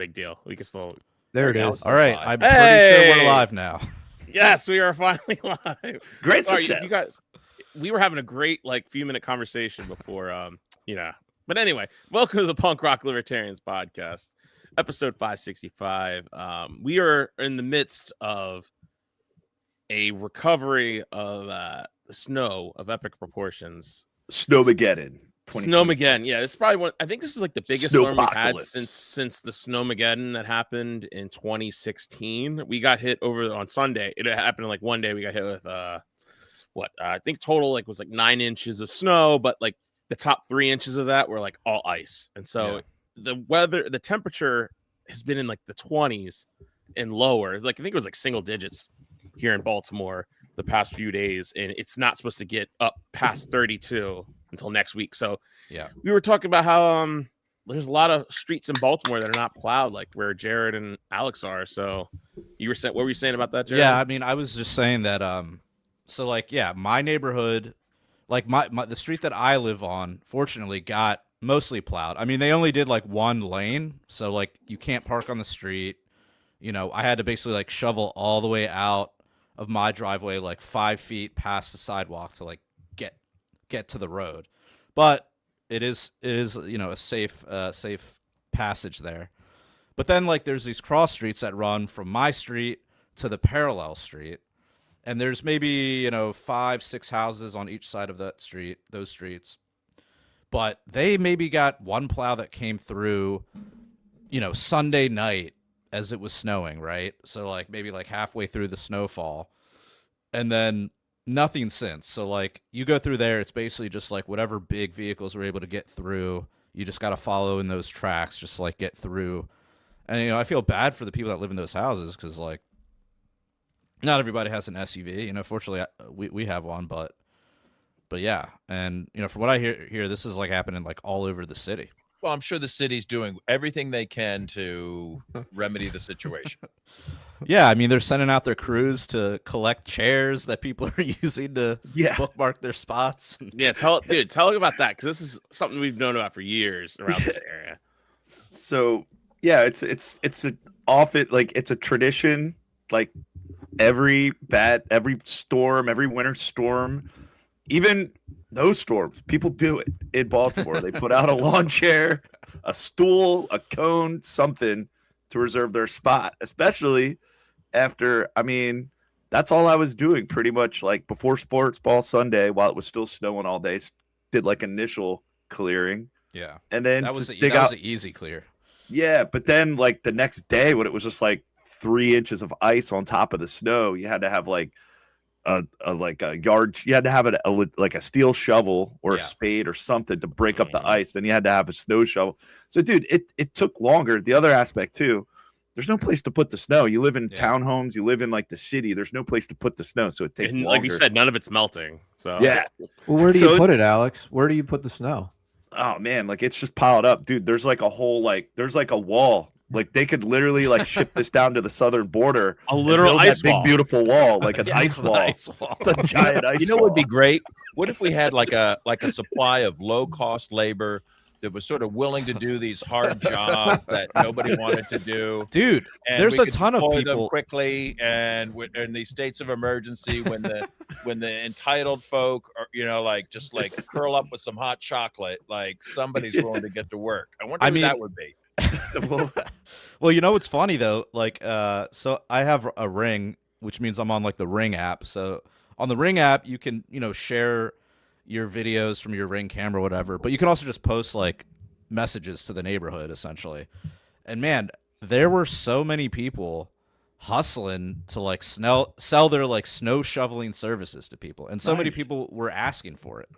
Big deal. We can still. There it is. All right, I'm pretty sure we're live now. Yes, we are finally live. Great Sorry, success. you guys, we were having a great few minute conversation before. But anyway, welcome to the Punk Rock Libertarians podcast, episode 565. We are in the midst of a recovery of the snow of epic proportions. Snowmageddon. Snowmageddon, yeah, it's probably one. I think this is like the biggest storm we've had since the Snowmageddon that happened in 2016. We got hit on Sunday. It happened in like one day. We got hit with I think total was like 9 inches of snow, but like the top 3 inches of that were like all ice. And so the temperature has been in like the 20s and lower. I think it was like single digits here in Baltimore the past few days, and it's not supposed to get up past 32 until next week. So we were talking about how there's a lot of streets in Baltimore that are not plowed, like where Jared and Alex are. So what were you saying about that, Jared? Yeah, I mean, I was just saying that my neighborhood, like the street that I live on, fortunately got mostly plowed. I mean, they only did like one lane, so like you can't park on the street. You know, I had to basically like shovel all the way out of my driveway like 5 feet past the sidewalk to like get to the road, but it is a safe passage there. But then like there's these cross streets that run from my street to the parallel street, and there's maybe 5-6 houses on each side of those streets, but they maybe got one plow that came through Sunday night as it was snowing, right? So like maybe like halfway through the snowfall, and then nothing since. So like you go through there, it's basically just like whatever big vehicles were able to get through, you just got to follow in those tracks, just like get through. And I feel bad for the people that live in those houses, because like not everybody has an SUV. Fortunately we have one, but yeah. And from what I hear this is like happening like all over the city. Well, I'm sure the city's doing everything they can to remedy the situation. Yeah, I mean, they're sending out their crews to collect chairs that people are using to bookmark their spots. Yeah, tell about that, because this is something we've known about for years around this area. So yeah, it's a tradition. Like every storm, every winter storm, even those storms, people do it in Baltimore. They put out a lawn chair, a stool, a cone, something to reserve their spot, especially after, that's all I was doing pretty much, like before sports ball Sunday, while it was still snowing all day, did like initial clearing. Yeah. And then that was an easy clear. Yeah. But then like the next day, when it was just like 3 inches of ice on top of the snow, you had to have like a yard. You had to have a steel shovel or a spade or something to break up the ice. Then you had to have a snow shovel. So dude, it took longer. The other aspect too, there's no place to put the snow. You live in townhomes, you live in like the city. There's no place to put the snow, so it takes longer. Like you said, none of it's melting. So yeah. Well, where do you put it, Alex? Where do you put the snow? Oh man, like it's just piled up, dude. There's like a whole there's like a wall. Like they could literally like ship this down to the southern border. A literal ice big wall. Beautiful wall, like an ice wall. It's a giant ice wall. What would be great? What if we had like a supply of low cost labor that was sort of willing to do these hard jobs that nobody wanted to do? Dude, and there's a ton of people them quickly, and in these states of emergency, when the entitled folk are just curl up with some hot chocolate, like somebody's willing to get to work. I wonder who that would be. Well, what's funny though, so I have a Ring, which means I'm on like the Ring app. So on the Ring app, you can share your videos from your Ring camera, whatever, but you can also just post like messages to the neighborhood essentially. And man, there were so many people hustling to like sell their like snow shoveling services to people, and so many people were asking for it.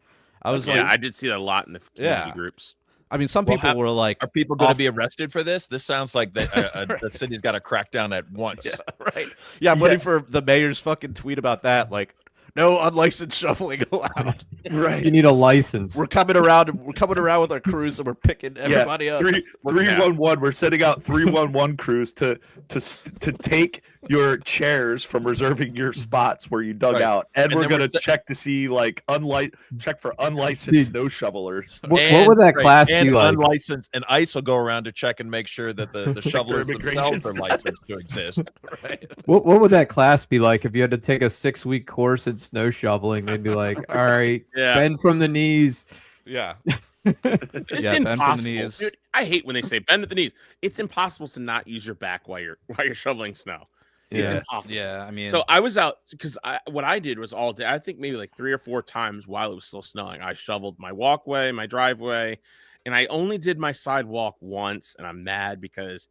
I did see that a lot in the community groups. I mean, some people were like, "Are people going to be arrested for this?" This sounds like the city's got to crack down at once. Yeah, right. Yeah, I'm waiting for the mayor's fucking tweet about that. Like, No unlicensed shoveling allowed. Right. You need a license. We're coming around with our crews and we're picking everybody up. 311. We're sending out 311 crews to take your chairs from reserving your spots where you dug out, and we're gonna check to see check for unlicensed snow shovelers. What would that class be like? Unlicensed, and ICE will go around to check and make sure that the shovelers themselves are licensed to exist. Right. What would that class be like if you had to take a 6-week course in snow shoveling? They'd be like, all right, bend from the knees. Yeah. It's bend from the impossible. knees. Dude, I hate when they say bend at the knees. It's impossible to not use your back while you're shoveling snow. It's impossible. Yeah, I mean, so I was out because what I did was all day. I think maybe like 3 or 4 times while it was still snowing. I shoveled my walkway, my driveway, and I only did my sidewalk once. And I'm mad because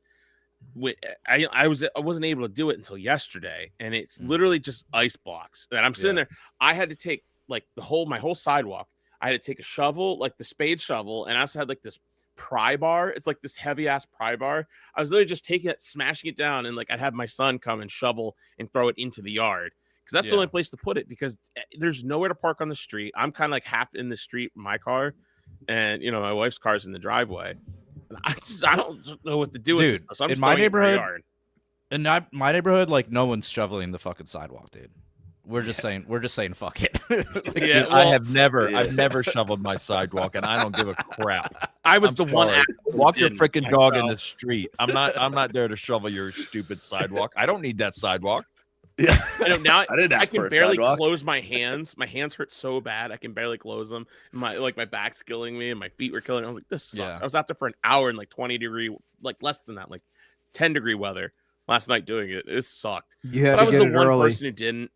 I wasn't able to do it until yesterday, and it's literally just ice blocks. And I'm sitting there. I had to take like my whole sidewalk. I had to take a shovel, like the spade shovel, and I also had like this pry bar. It's like this heavy ass pry bar. I was literally just taking it, smashing it down, and like I'd have my son come and shovel and throw it into the yard because that's the only place to put it because there's nowhere to park on the street. I'm kind of like half in the street in my car, and my wife's car's in the driveway. And I don't know what to do with this. So I'm in my neighborhood, like no one's shoveling the fucking sidewalk, dude. We're just saying fuck it. I have never shoveled my sidewalk, and I don't give a crap. I'm the one. Walk your freaking dog in the street. I'm not there to shovel your stupid sidewalk. I don't need that sidewalk. Yeah, I know now. I can barely sidewalk. close my hands. My hands hurt so bad I can barely close them. My back's killing me, and my feet were killing me. I was like, this sucks. Yeah. I was out there for an hour in like 20-degree, like less than that, like 10-degree weather last night doing it. It sucked. But I was the one person who didn't.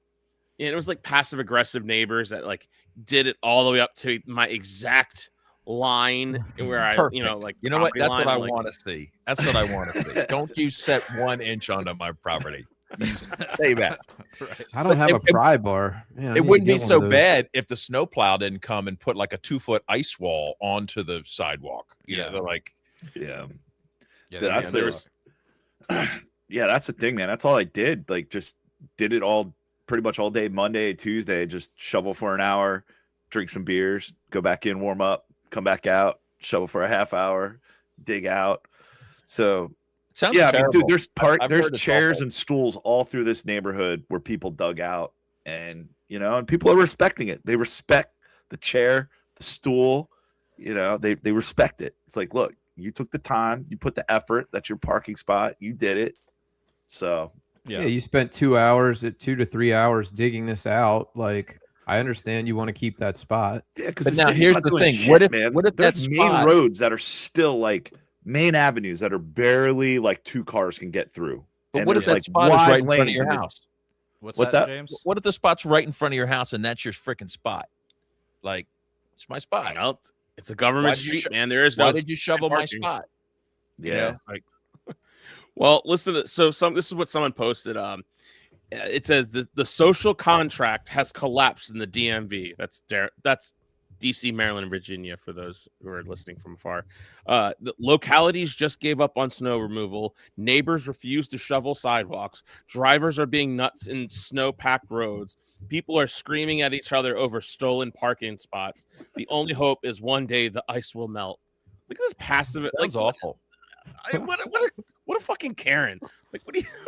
And it was like passive aggressive neighbors that like did it all the way up to my exact line where I, Perfect. you know what? That's what I want to see. That's what I want to see. Don't you set 1 inch onto my property. You say that. Right. I don't have a pry bar. Man, it wouldn't be so bad if the snowplow didn't come and put like a 2-foot ice wall onto the sidewalk. They're like, that's the thing, man. That's all I did. Like, just did it all. Pretty much all day, Monday, Tuesday, just shovel for an hour, drink some beers, go back in, warm up, come back out, shovel for a half hour, dig out. So, sounds terrible. I mean, dude, there's chairs and stools all through this neighborhood where people dug out, and and people are respecting it. They respect the chair, the stool. They respect it. It's like, look, you took the time, you put the effort. That's your parking spot. You did it. So. Yeah, you spent 2 to 3 hours digging this out. Like, I understand you want to keep that spot. Yeah, because now here's the thing: shit, what if there's main roads that are still like main avenues that are barely like 2 cars can get through? But what if that spot is right in front of your house? What's that, James? What if the spot's right in front of your house and that's your freaking spot? Like, it's my spot. Well, it's a government street, man. There is no. Why did you shovel my spot? Yeah. Well, listen. This is what someone posted. It says the social contract has collapsed in the DMV. That's DC, Maryland, and Virginia for those who are listening from afar. The localities just gave up on snow removal. Neighbors refuse to shovel sidewalks. Drivers are being nuts in snow-packed roads. People are screaming at each other over stolen parking spots. The only hope is one day the ice will melt. Look at this passive. That's awful. What a fucking Karen! Like,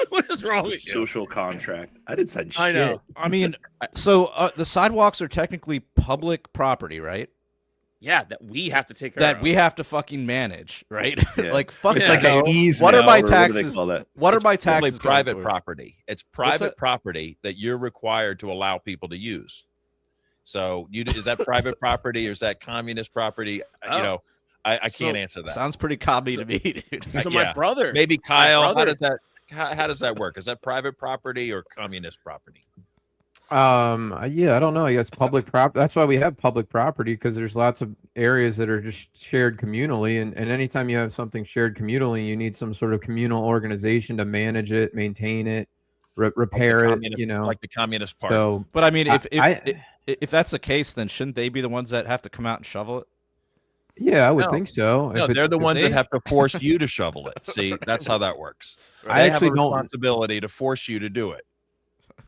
what is wrong with you? Social contract. I didn't say shit. I know. I mean, so the sidewalks are technically public property, right? Yeah, that we have to take care That of. we have to fucking manage, right? Yeah. Like, fuck. It's like an easement. What are my or taxes? What are my It's taxes? private going towards? property. It's private property that you're required to allow people to use. So, is that private property or is that communist property? I can't answer that. Sounds pretty commie to me, dude. So my brother, maybe Kyle. brother- How does that work? Is that private property or communist property? I don't know. I guess public property. That's why we have public property, because there's lots of areas that are just shared communally, and anytime you have something shared communally, you need some sort of communal organization to manage it, maintain it, repair it. Like the Communist Party. So, but I mean, if that's the case, then shouldn't they be the ones that have to come out and shovel it? yeah, I would think so. No, they're the ones that have to force you to shovel it. See, that's how that works. I They actually have a don't. responsibility to force you to do it.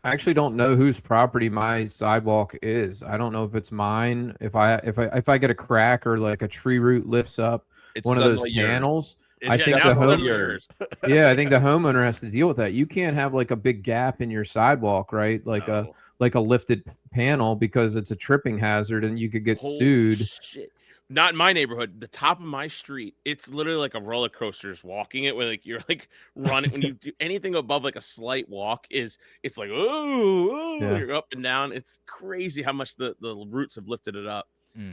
I actually don't know whose property my sidewalk is. I don't know if it's mine. If I get a crack or like a tree root lifts up It's one of those suddenly yours. panels, It's I think the definitely home yours. yeah, I think the homeowner has to deal with that. You can't have like a big gap in your sidewalk, right? Like No. a lifted panel because it's a tripping hazard and you could get Holy sued. shit. Not in my neighborhood. The top of my street, it's literally like a roller coaster is walking it. Where like you're like running when you do anything above like a slight walk it's like Yeah. you're up and down. It's crazy how much the roots have lifted it up.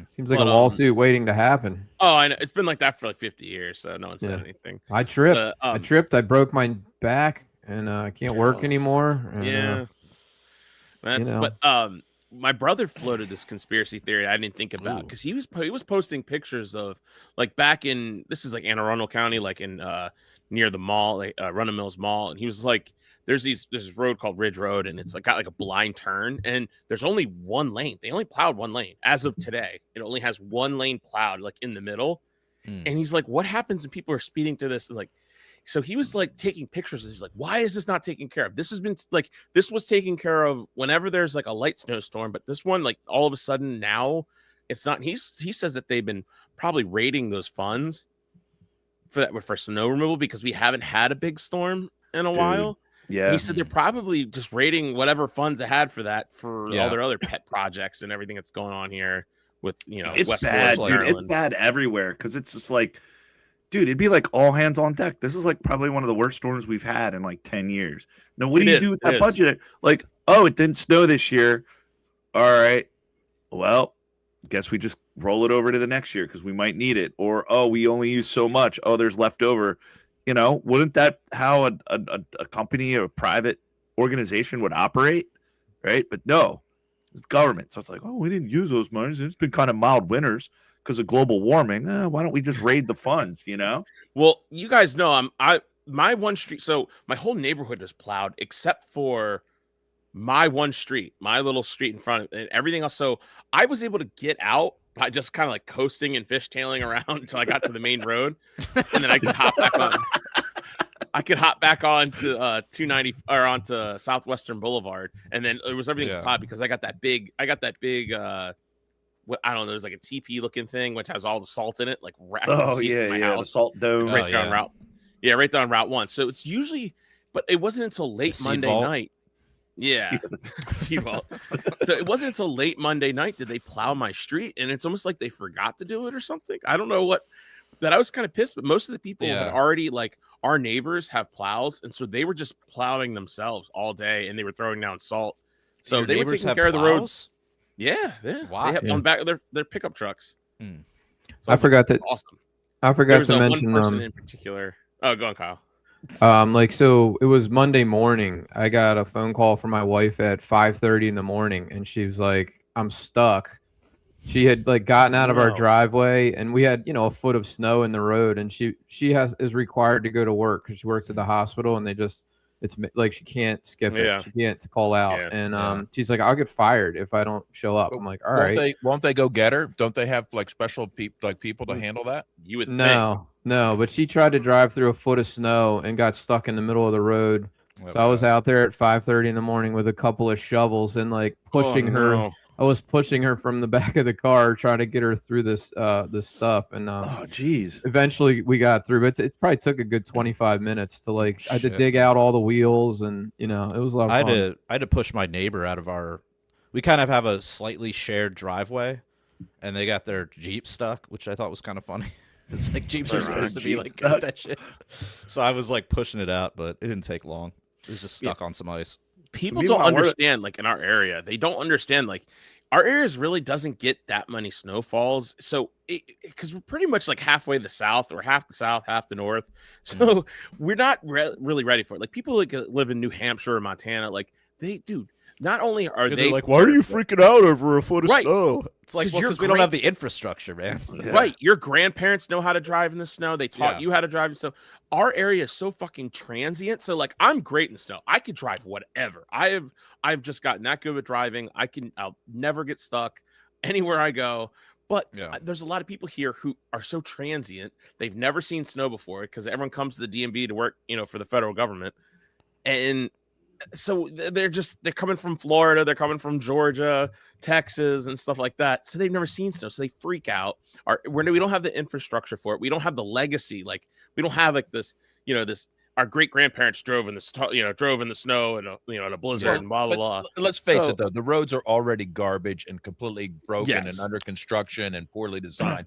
Seems like But, a lawsuit waiting to happen. Oh, I know. It's been like that for like 50 years, so no one said Yeah. anything. I tripped. I broke my back and I can't work anymore. And, Yeah. That's but my brother floated this conspiracy theory I didn't think about because he was posting pictures of like back in this is like Anne Arundel County, like in near the mall, like Rundle Mills Mall, and he was like, there's this road called Ridge Road, and it's like got like a blind turn, and there's only one lane. They only plowed one lane as of today. It only has one lane plowed like in the middle, and he's like, what happens when people are speeding through this? And like, so he was like taking pictures. And he's like, why is this not taken care of? This has been like, this was taken care of whenever there's like a light snowstorm, but this one, like all of a sudden now it's not. He says that they've been probably raiding those funds for snow removal because we haven't had a big storm in a while. Yeah. And he said they're probably just raiding whatever funds they had for that for all their other pet projects and everything that's going on here with, it's West bad, Coast, dude. It's bad everywhere because it's just like, dude, it'd be like all hands on deck. This is like probably one of the worst storms we've had in like 10 years. Now, what do you do with that budget? Like, oh, it didn't snow this year. All right. Well, guess we just roll it over to the next year because we might need it. Or, oh, we only use so much. Oh, there's leftover. Wouldn't that how a company or a private organization would operate? Right. But no, it's government. So it's like, oh, we didn't use those monies. It's been kind of mild winters because of global warming. Why don't we just raid the funds? Well, you guys know my one street. So my whole neighborhood is plowed except for my one street, my little street in front of and everything else. So I was able to get out by just kind of like coasting and fishtailing around until I got to the main road, and then I could hop back on. I could hop back onto 290 or onto Southwestern Boulevard, and then it was everything's plowed because I got that big. What I don't know, there's like a TP looking thing which has all the salt in it, like my house. The salt dome. It's right there on Route. Yeah, right there on Route 1. So it's usually, but it wasn't until late Monday night. Yeah. So it wasn't until late Monday night did they plow my street, and it's almost like they forgot to do it or something. I don't know what. That I was kind of pissed, but most of the people had already like our neighbors have plows, and so they were just plowing themselves all day, and they were throwing down salt. So they were taking care of the roads. Yeah. Wow. They have on back of their pickup trucks. So I forgot that. Awesome. I forgot to mention one person in particular. Oh, go on, Kyle. So it was Monday morning. I got a phone call from my wife at 5:30 in the morning, and she was like, "I'm stuck." She had like gotten out of our driveway, and we had a foot of snow in the road, and she is required to go to work because she works at the hospital, and it's like she can't skip it. She can't call out, and she's like, "I'll get fired if I don't show up." I'm like, "All right." Won't they go get her? Don't they have like special people to handle that? You would No, but she tried to drive through a foot of snow and got stuck in the middle of the road. So I was out there at 5:30 in the morning with a couple of shovels and like pushing her. I was pushing her from the back of the car, trying to get her through this stuff, and eventually we got through. But it probably took a good 25 minutes to I had to dig out all the wheels, and it was a lot of fun. I had to push my neighbor out of our. We kind of have a slightly shared driveway, and they got their Jeep stuck, which I thought was kind of funny. It's like Jeeps are supposed to be like good at that shit. So I was like pushing it out, but it didn't take long. It was just stuck on some ice. People don't understand, like in our area, they don't understand, like our areas really doesn't get that many snowfalls. So because we're pretty much like halfway the south, or half the south, half the north. So we're not really ready for it. Like people like live in New Hampshire or Montana, like not only are they like, why are you freaking out over a foot of snow? It's like, because we don't have the infrastructure, man. Right. Your grandparents know how to drive in the snow. They taught you how to drive in the snow. Our area is so fucking transient. So like, I'm great in the snow. I could drive whatever. I've just gotten that good at driving. I'll never get stuck anywhere I go. But there's a lot of people here who are so transient. They've never seen snow before because everyone comes to the DMV to work, for the federal government. And so they're coming from Florida, they're coming from Georgia, Texas, and stuff like that. So they've never seen snow, so they freak out. We don't have the infrastructure for it. We don't have the legacy. Like we don't have like this, this. Our great grandparents drove in the snow and in a blizzard and blah blah blah. Let's face it, though, the roads are already garbage and completely broken and under construction and poorly designed.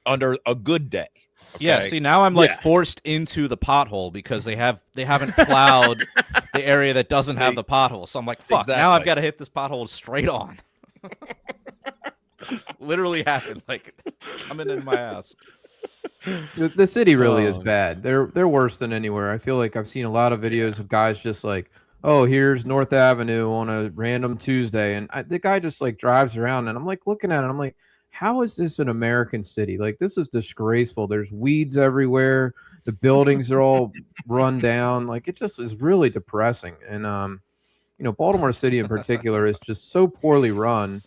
Under a good day. Okay? Yeah, see, now I'm like forced into the pothole because they haven't plowed the area that doesn't have the pothole. So I'm like, fuck, now I've got to hit this pothole straight on. Literally happened, like coming in my ass. The city really is bad. They're worse than anywhere. I feel like I've seen a lot of videos of guys just like, oh, here's North Avenue on a random Tuesday, and the guy just like drives around, and I'm like looking at it, I'm like, how is this an American city? Like, this is disgraceful. There's weeds everywhere. The buildings are all run down. Like, it just is really depressing. And Baltimore City in particular is just so poorly run.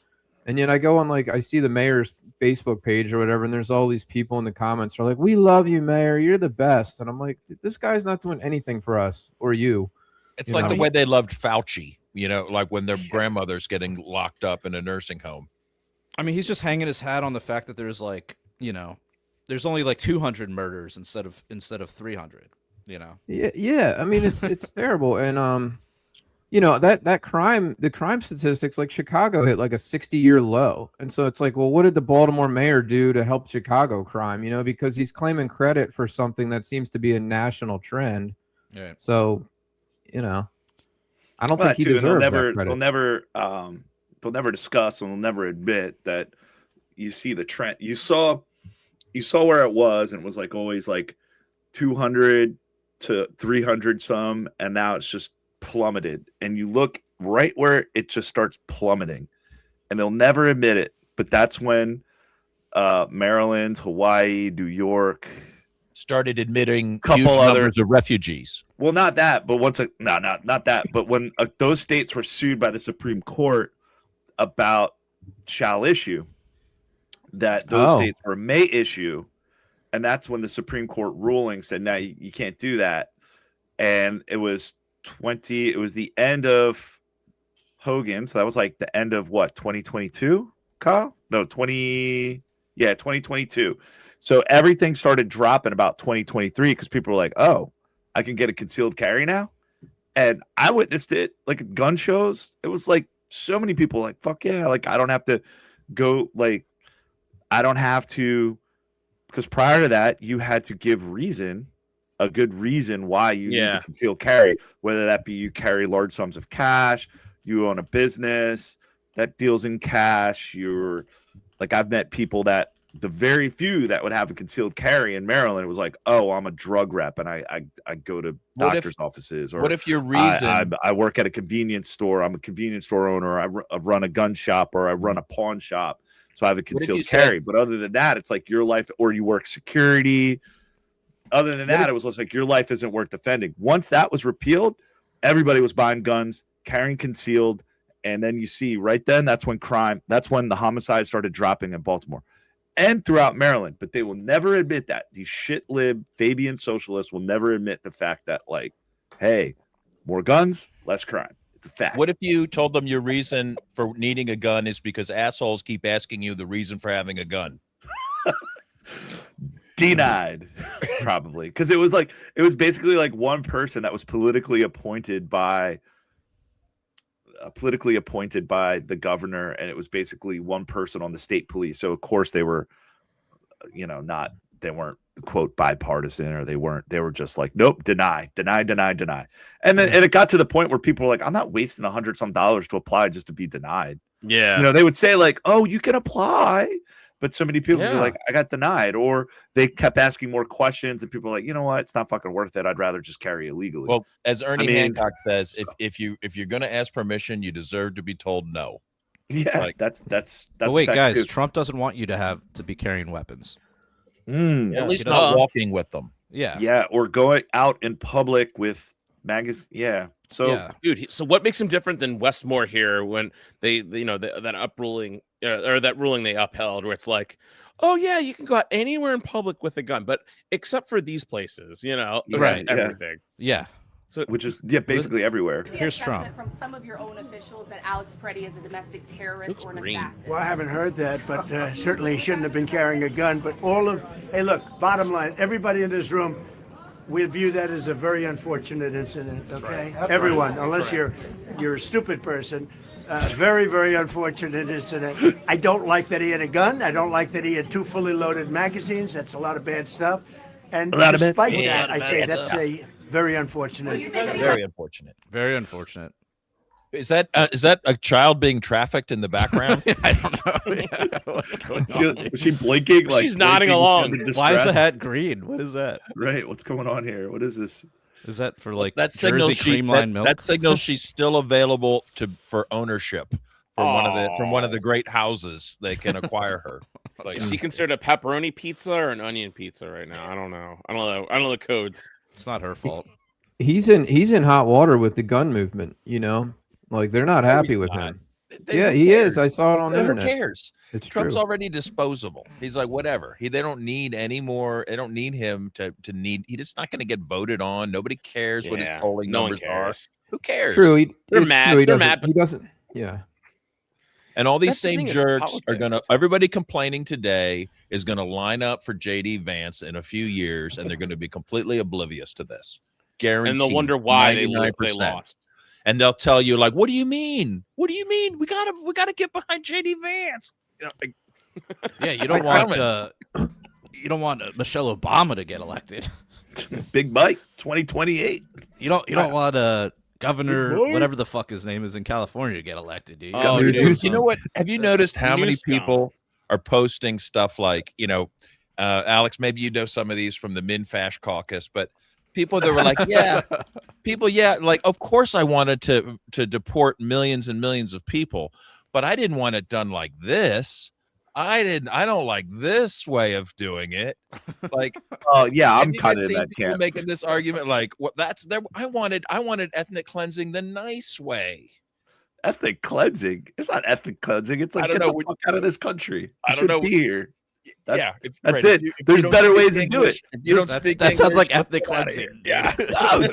And yet I go on, like, I see the mayor's Facebook page or whatever, and there's all these people in the comments are like, we love you, mayor, you're the best. And I'm like, this guy's not doing anything for us or you. It's like the way they loved Fauci, like when their grandmother's getting locked up in a nursing home. I mean, he's just hanging his hat on the fact that there's like, there's only like 200 murders instead of 300, Yeah. I mean, it's terrible. And the crime statistics, like Chicago hit like a 60-year low. And so it's like, well, what did the Baltimore mayor do to help Chicago crime? Because he's claiming credit for something that seems to be a national trend. Yeah. So, I don't think he deserves that credit. They'll never discuss and they'll never admit that you see the trend. You saw where it was, and it was like always like 200 to 300 some, and now it's just plummeted. And you look right where it just starts plummeting, and they'll never admit it. But that's when Maryland, Hawaii, New York started admitting huge numbers of refugees. Well, not that, but not that. But when those states were sued by the Supreme Court about shall issue, that those states were may issue, and that's when the Supreme Court ruling said, no, you can't do that. And it was the end of Hogan, so that was like the end of what, 2022, Kyle? No, 2022. So everything started dropping about 2023 because people were like, oh, I can get a concealed carry now. And I witnessed it like at gun shows. It was like so many people like, fuck yeah. Like, I don't have to go, like, because prior to that, you had to give a good reason why you need to conceal carry, whether that be you carry large sums of cash, you own a business that deals in cash. I've met people that the very few that would have a concealed carry in Maryland, it was like, oh, I'm a drug rep and I go to doctor's offices. Or what if your reason? I work at a convenience store. I'm a convenience store owner. I run a gun shop, or I run a pawn shop. So I have a concealed carry. But other than that, it's like your life, or you work security. Other than that, it was like your life isn't worth defending. Once that was repealed, everybody was buying guns, carrying concealed. And then you see right then, that's when the homicides started dropping in Baltimore and throughout Maryland. But they will never admit that. These shit-lib Fabian socialists will never admit the fact that, like, hey, more guns, less crime. It's a fact. What if you told them your reason for needing a gun is because assholes keep asking you the reason for having a gun? Denied, probably. Because it was basically like one person that was politically appointed by the governor, and it was basically one person on the state police. So of course they were, they weren't quote bipartisan, or they were just like, nope, deny. And then and it got to the point where people were like, I'm not wasting $100 to apply just to be denied. Yeah. They would say like, oh, you can apply. But so many people were like, I got denied, or they kept asking more questions, and people were like, you know what? It's not fucking worth it. I'd rather just carry illegally. Well, as Ernie Hancock says, if you're going to ask permission, you deserve to be told no. Yeah, like, that's. But wait, guys, too. Trump doesn't want you to be carrying weapons. At least not walking with them. Yeah, or going out in public with magazines. Yeah. So, dude, so what makes him different than Westmore here when they that ruling they upheld, where it's like, oh yeah, you can go out anywhere in public with a gun, but except for these places, right? everything. Yeah. So, which is basically everywhere. Here's Trump. From some of your own officials that Alex Pretti is a domestic terrorist or an assassin. Well, I haven't heard that, but certainly he shouldn't have been carrying a gun. But hey, look, bottom line, everybody in this room, we view that as a very unfortunate incident. Okay, right. Everyone, unless you're a stupid person. Very, very unfortunate incident. I don't like that he had a gun. I don't like that he had 2 fully loaded magazines. That's a lot of bad stuff. And despite that, I say that's a very unfortunate. Very unfortunate. Very unfortunate. Is that a child being trafficked in the background? I don't know. Yeah, what's going on? Is she blinking? Like she's nodding along. Why is the hat green? What is that? Right. What's going on here? What is this? Is that for like that Jersey Creamline milk? That signals she's still available for ownership from one of the great houses. They can acquire her. Like, is she considered a pepperoni pizza or an onion pizza right now? I don't know. I don't know the codes. It's not her fault. He's in hot water with the gun movement. You know, like they're not happy with him. He is. I saw it on the internet. Who cares? It's Trump's true. already disposable. He's like, whatever. They don't need any more. They don't need him to need. He's just not going to get voted on. Nobody cares what his polling numbers are. Who cares? True. They're mad. True, They're mad. He doesn't. Yeah. And all these That's the same thing, it's jerks are going to. politics. Everybody complaining today is going to line up for JD Vance in a few years, and they're going to be completely oblivious to this. Guaranteed. And they'll wonder why they 99%. lost. And they'll tell you, like, what do you mean? What do you mean? We gotta get behind JD Vance. You know, like, Yeah, you don't want Michelle Obama to get elected. Big Mike, 2028. You don't want Governor whatever the fuck his name is in California to get elected, do you? oh, dude, you know what? Have you noticed how many Newscom. people are posting stuff like, Alex, maybe you know some of these from the Minfash caucus, but people that were like, like, of course I wanted to deport millions and millions of people, but I didn't want it done like this. I don't like this way of doing it. Like, Oh yeah, I'm have you kind not of in seen that people camp. making this argument like, what? That's there. I wanted ethnic cleansing the nice way. Ethnic cleansing. It's not ethnic cleansing. It's like I don't get know. the fuck out of this country. I You don't know. shouldn't be here. Yeah, That's it. There's better ways to do it. That sounds like ethnic cleansing. Yeah. No,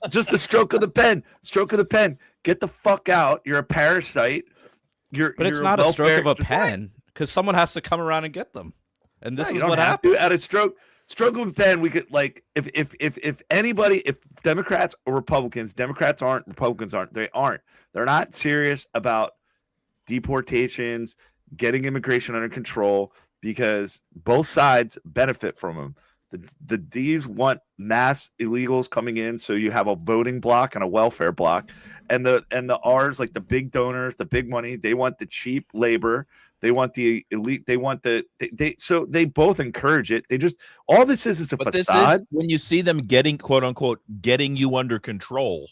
just a stroke of the pen. Stroke of the pen. Get the fuck out. You're a parasite. But it's not a stroke of a pen because someone has to come around and get them. And this is what happens. At a stroke of a pen, we could if anybody, if Democrats or Republicans, Democrats aren't, Republicans aren't, they're not serious about deportations, getting immigration under control, because both sides benefit from them. The D's want mass illegals coming in, so you have a voting block and a welfare block, and the R's, like the big donors, the big money, they want the cheap labor, they want the elite, they want so they both encourage it. They just, all this is a facade. This is when you see them getting, quote unquote, getting you under control.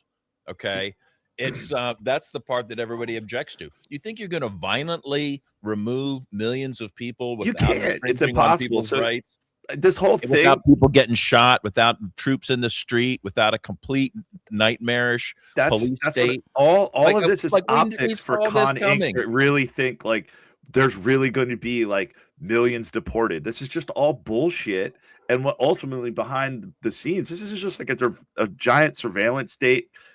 Okay. It's that's the part that everybody objects to. You think you're going to violently remove millions of people without You can't. It's infringing on impossible. people's So rights? this whole thing, Without people getting shot, without troops in the street, without a complete nightmarish police state. All Like, of this is like, we optics for saw this Con Inc. coming. that really think like there's really going to be like millions deported. This is just all bullshit. And what ultimately behind the scenes, this is just like a giant surveillance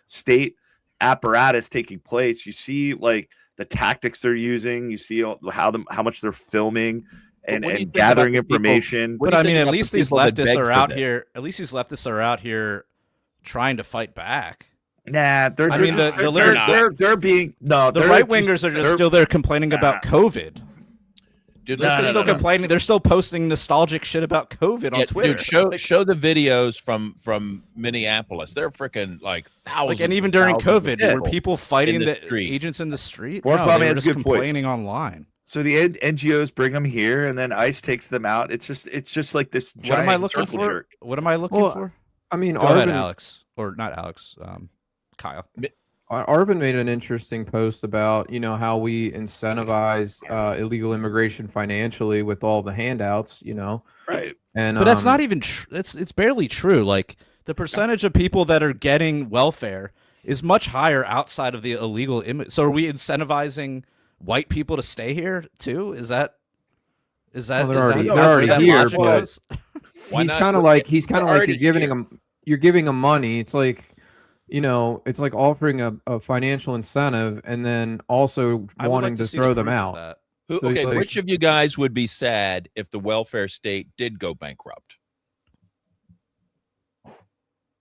state apparatus taking place. You see like the tactics they're using. You see how much they're filming and gathering information. But I mean, at least these leftists are out here. At least these leftists are out here trying to fight back. Nah, they're I mean, the right wingers are just still there complaining about COVID. Dude, They're still complaining. They're still posting nostalgic shit about COVID on Twitter. Dude, show the videos from Minneapolis. They're freaking like thousands. Like, and even during COVID, were people fighting the street. agents in the street? Forrest No, Bobby they were has a just good point. complaining online. So the NGOs bring them here, and then ICE takes them out. It's just like this What giant am I looking circle for? jerk. What am I looking Well, for? I mean, Go ahead, Arvin, Alex, or not Alex? Kyle. Arvin made an interesting post about how we incentivize illegal immigration financially with all the handouts, Right. and But that's not even it's barely true. Like, the percentage of people that are getting welfare is much higher outside of the illegal So are we incentivizing white people to stay here too? Is that Well, they're already here, but Why he's not? kind of like you're already giving here. them. you're giving them money. It's like, it's like offering a financial incentive and then also wanting to throw them out. So okay, which of you guys would be sad if the welfare state did go bankrupt?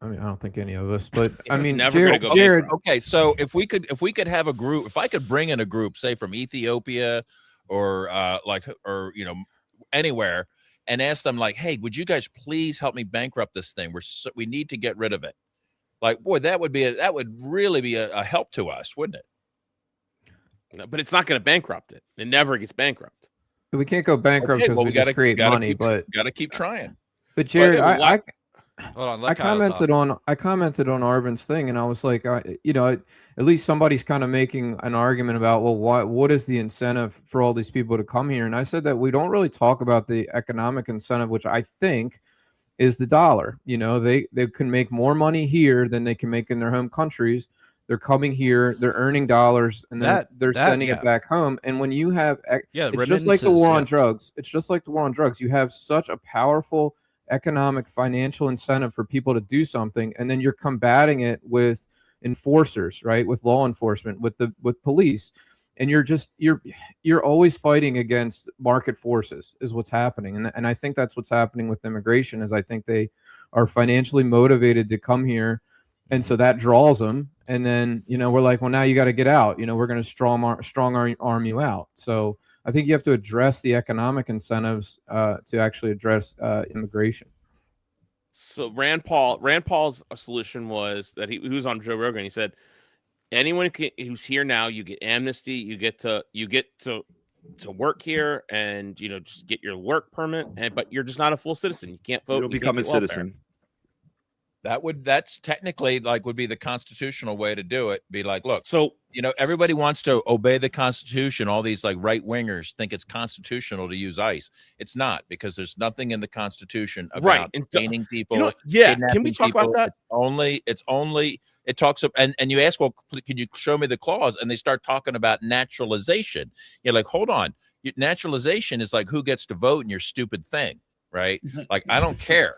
I mean, I don't think any of us, but I mean, never Jared. Okay, so if we could have a group, if I could bring in a group, say from Ethiopia or anywhere, and ask them like, hey, would you guys please help me bankrupt this thing? We need to get rid of it. Like, boy, that would really be a help to us, wouldn't it? No, but it's not going to bankrupt it. It never gets bankrupt. We can't go bankrupt because we just create money, but got to keep trying. But Jared, Hold on, I commented on Arvin's thing, and I was like, at least somebody's kind of making an argument about, well, what is the incentive for all these people to come here? And I said that we don't really talk about the economic incentive, which I think is the dollar. They can make more money here than they can make in their home countries. They're coming here, they're earning dollars, and then they're sending it back home. And when you have, it's just like the war on drugs. It's just like the war on drugs. You have such a powerful economic financial incentive for people to do something, and then you're combating it with enforcers, right? With law enforcement, with police, and you're always fighting against market forces is what's happening. And I think that's what's happening with immigration. Is I think they are financially motivated to come here, and so that draws them. And then we're like, well, now you got to get out. We're going to strong arm you out. So I think you have to address the economic incentives to actually address immigration. So Rand Paul's solution was that he was on Joe Rogan. He said, anyone who's here now, you get amnesty, you get to work here, and just get your work permit, but you're just not a full citizen. You can't vote. You'll become a citizen. That's technically would be the constitutional way to do it. Be like, look, so everybody wants to obey the Constitution. All these right wingers think it's constitutional to use ICE. It's not, because there's nothing in the Constitution about detaining people. Can we talk about that? It's only it talks about, and you ask, well, can you show me the clause? And they start talking about naturalization. You're like, hold on, naturalization is like who gets to vote in your stupid thing, right? Like, I don't care,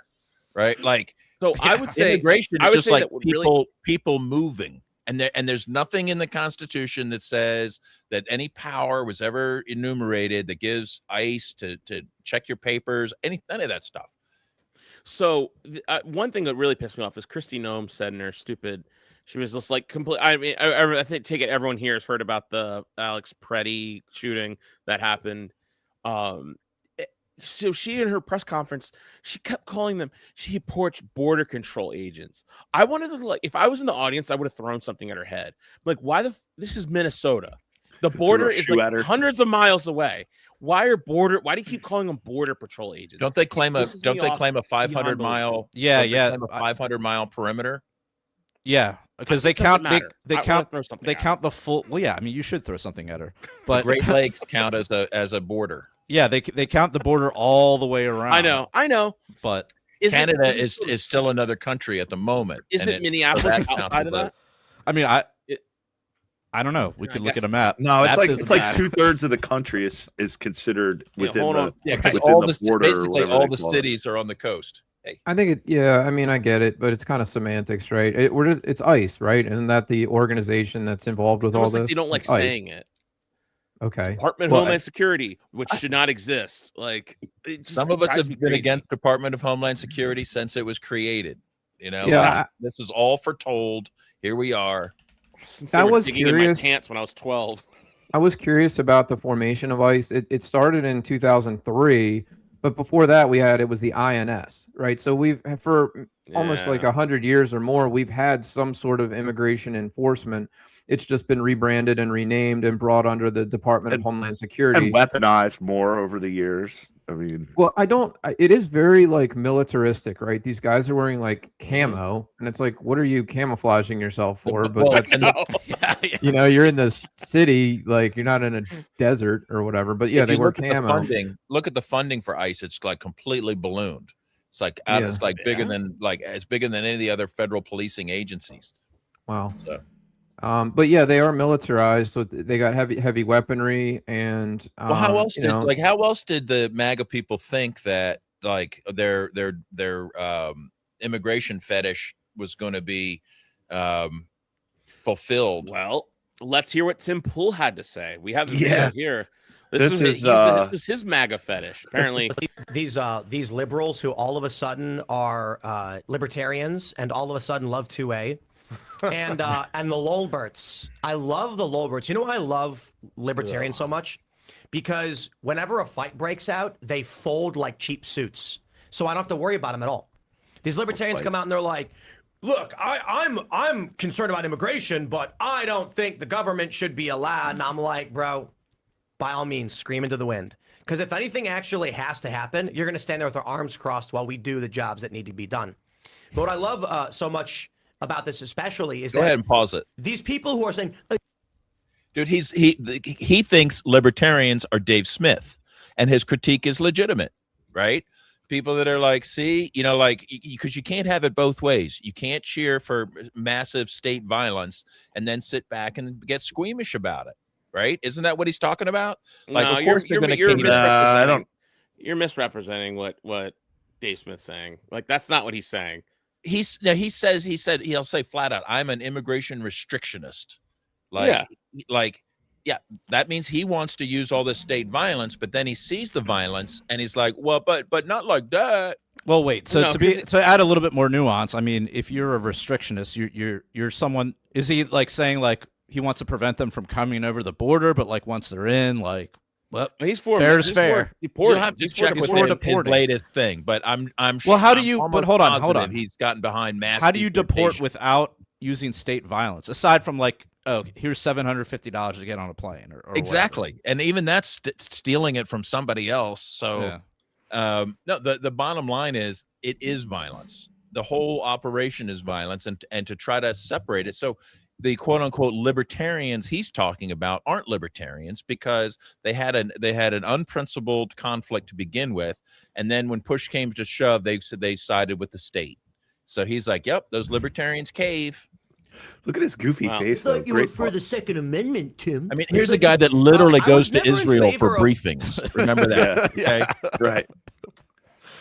right? Like. So I would say immigration is just like people moving, and there's nothing in the Constitution that says that any power was ever enumerated that gives ICE to check your papers, none of that stuff. So one thing that really pissed me off is Kristi Noem said in her stupid, she was just like complete. I mean, I think everyone here has heard about the Alex Pretti shooting that happened. So she, in her press conference, she kept calling them, she approached border control agents. I wanted to, if I was in the audience, I would have thrown something at her head. Like, this is Minnesota. The border is hundreds of miles away. Why do you keep calling them border patrol agents? Don't they claim a 500 mile? Yeah. A 500 mile perimeter. Yeah, because they count they count the full. Well, yeah, I mean, you should throw something at her, but the Great Lakes count as a border. Yeah, they count the border all the way around. I know. But Canada is still another country at the moment. Isn't Minneapolis outside of that? I mean, I don't know. We could look at a map. No, it's like 2/3 of the country is considered within because the border. Basically, all the cities are on the coast. I think I mean, I get it, but it's kind of semantics, right? It's ICE, right? Isn't that the organization that's involved with all this? They don't like saying it. Okay. Department of Homeland Security, which should not exist. Like, some of us have been against Department of Homeland Security since it was created. This is all foretold. Here we are. I was curious. In my pants when I was 12. I was curious about the formation of ICE. It started in 2003, but before that it was the INS, right? So we've for almost like 100 years or more, we've had some sort of immigration enforcement. It's just been rebranded and renamed and brought under the Department of Homeland Security. And weaponized more over the years. I mean... Well, it is very, militaristic, right? These guys are wearing, camo, and it's like, what are you camouflaging yourself for? But you're in the city, you're not in a desert or whatever. But, yeah, they wear camo. Look at the funding for ICE. It's, completely ballooned. It's, it's bigger than, as bigger than any of the other federal policing agencies. Wow. So... but yeah, they are militarized. So they got heavy weaponry, and how else did the MAGA people think that their immigration fetish was going to be fulfilled. Well, let's hear what Tim Pool had to say. We have the Yeah. video here. This This was his MAGA fetish. Apparently, these liberals who all of a sudden are libertarians and all of a sudden love 2A, and the Lolberts. I love the Lolberts. You know why I love libertarians so much? Because whenever a fight breaks out, they fold like cheap suits, so I don't have to worry about them at all. These libertarians come out and they're like, "Look, I'm concerned about immigration, but I don't think the government should be allowed." And I'm like, bro, by all means, scream into the wind. Because if anything actually has to happen, you're going to stand there with our arms crossed while we do the jobs that need to be done. But what I love so much about this especially is Go ahead and pause it. These people who are saying, dude, he thinks libertarians are Dave Smith, and his critique is legitimate, right? People that are like, see, you know, like, because you can't have it both ways. You can't cheer for massive state violence and then sit back and get squeamish about it, right? Isn't that what he's talking about? Like, no, of course you're they're going to. I don't. You're misrepresenting what Dave Smith's saying. Like, that's not what he's saying. He'll say flat out, I'm an immigration restrictionist. Yeah, that means he wants to use all this state violence, but then he sees the violence and he's like, well, but not like that. Well, wait. So No, to add a little bit more nuance, I mean, if you're a restrictionist, you're someone. Is he like saying like he wants to prevent them from coming over the border, but like once they're in, like, well, He's for fair is fair. You'll have to check with his deporting. latest thing, but I'm Well, how do I'm you? almost But hold on. positive he's gotten behind mass. How do you deport deportation. without using state violence? Aside from like, oh, here's $750 to get on a plane, or exactly, and even that's stealing it from somebody else. So, Yeah. no, the bottom line is it is violence. The whole operation is violence, and to try to separate it. So the quote unquote libertarians he's talking about aren't libertarians because they had an unprincipled conflict to begin with, and then when push came to shove, they sided with the state. So he's like, "Yep, those libertarians cave." Look at his goofy face. Though. you were Great for the Second Amendment, Tim. I mean, here's a guy that literally I was goes to never in Israel for favor of- briefings. Remember that? Okay. right.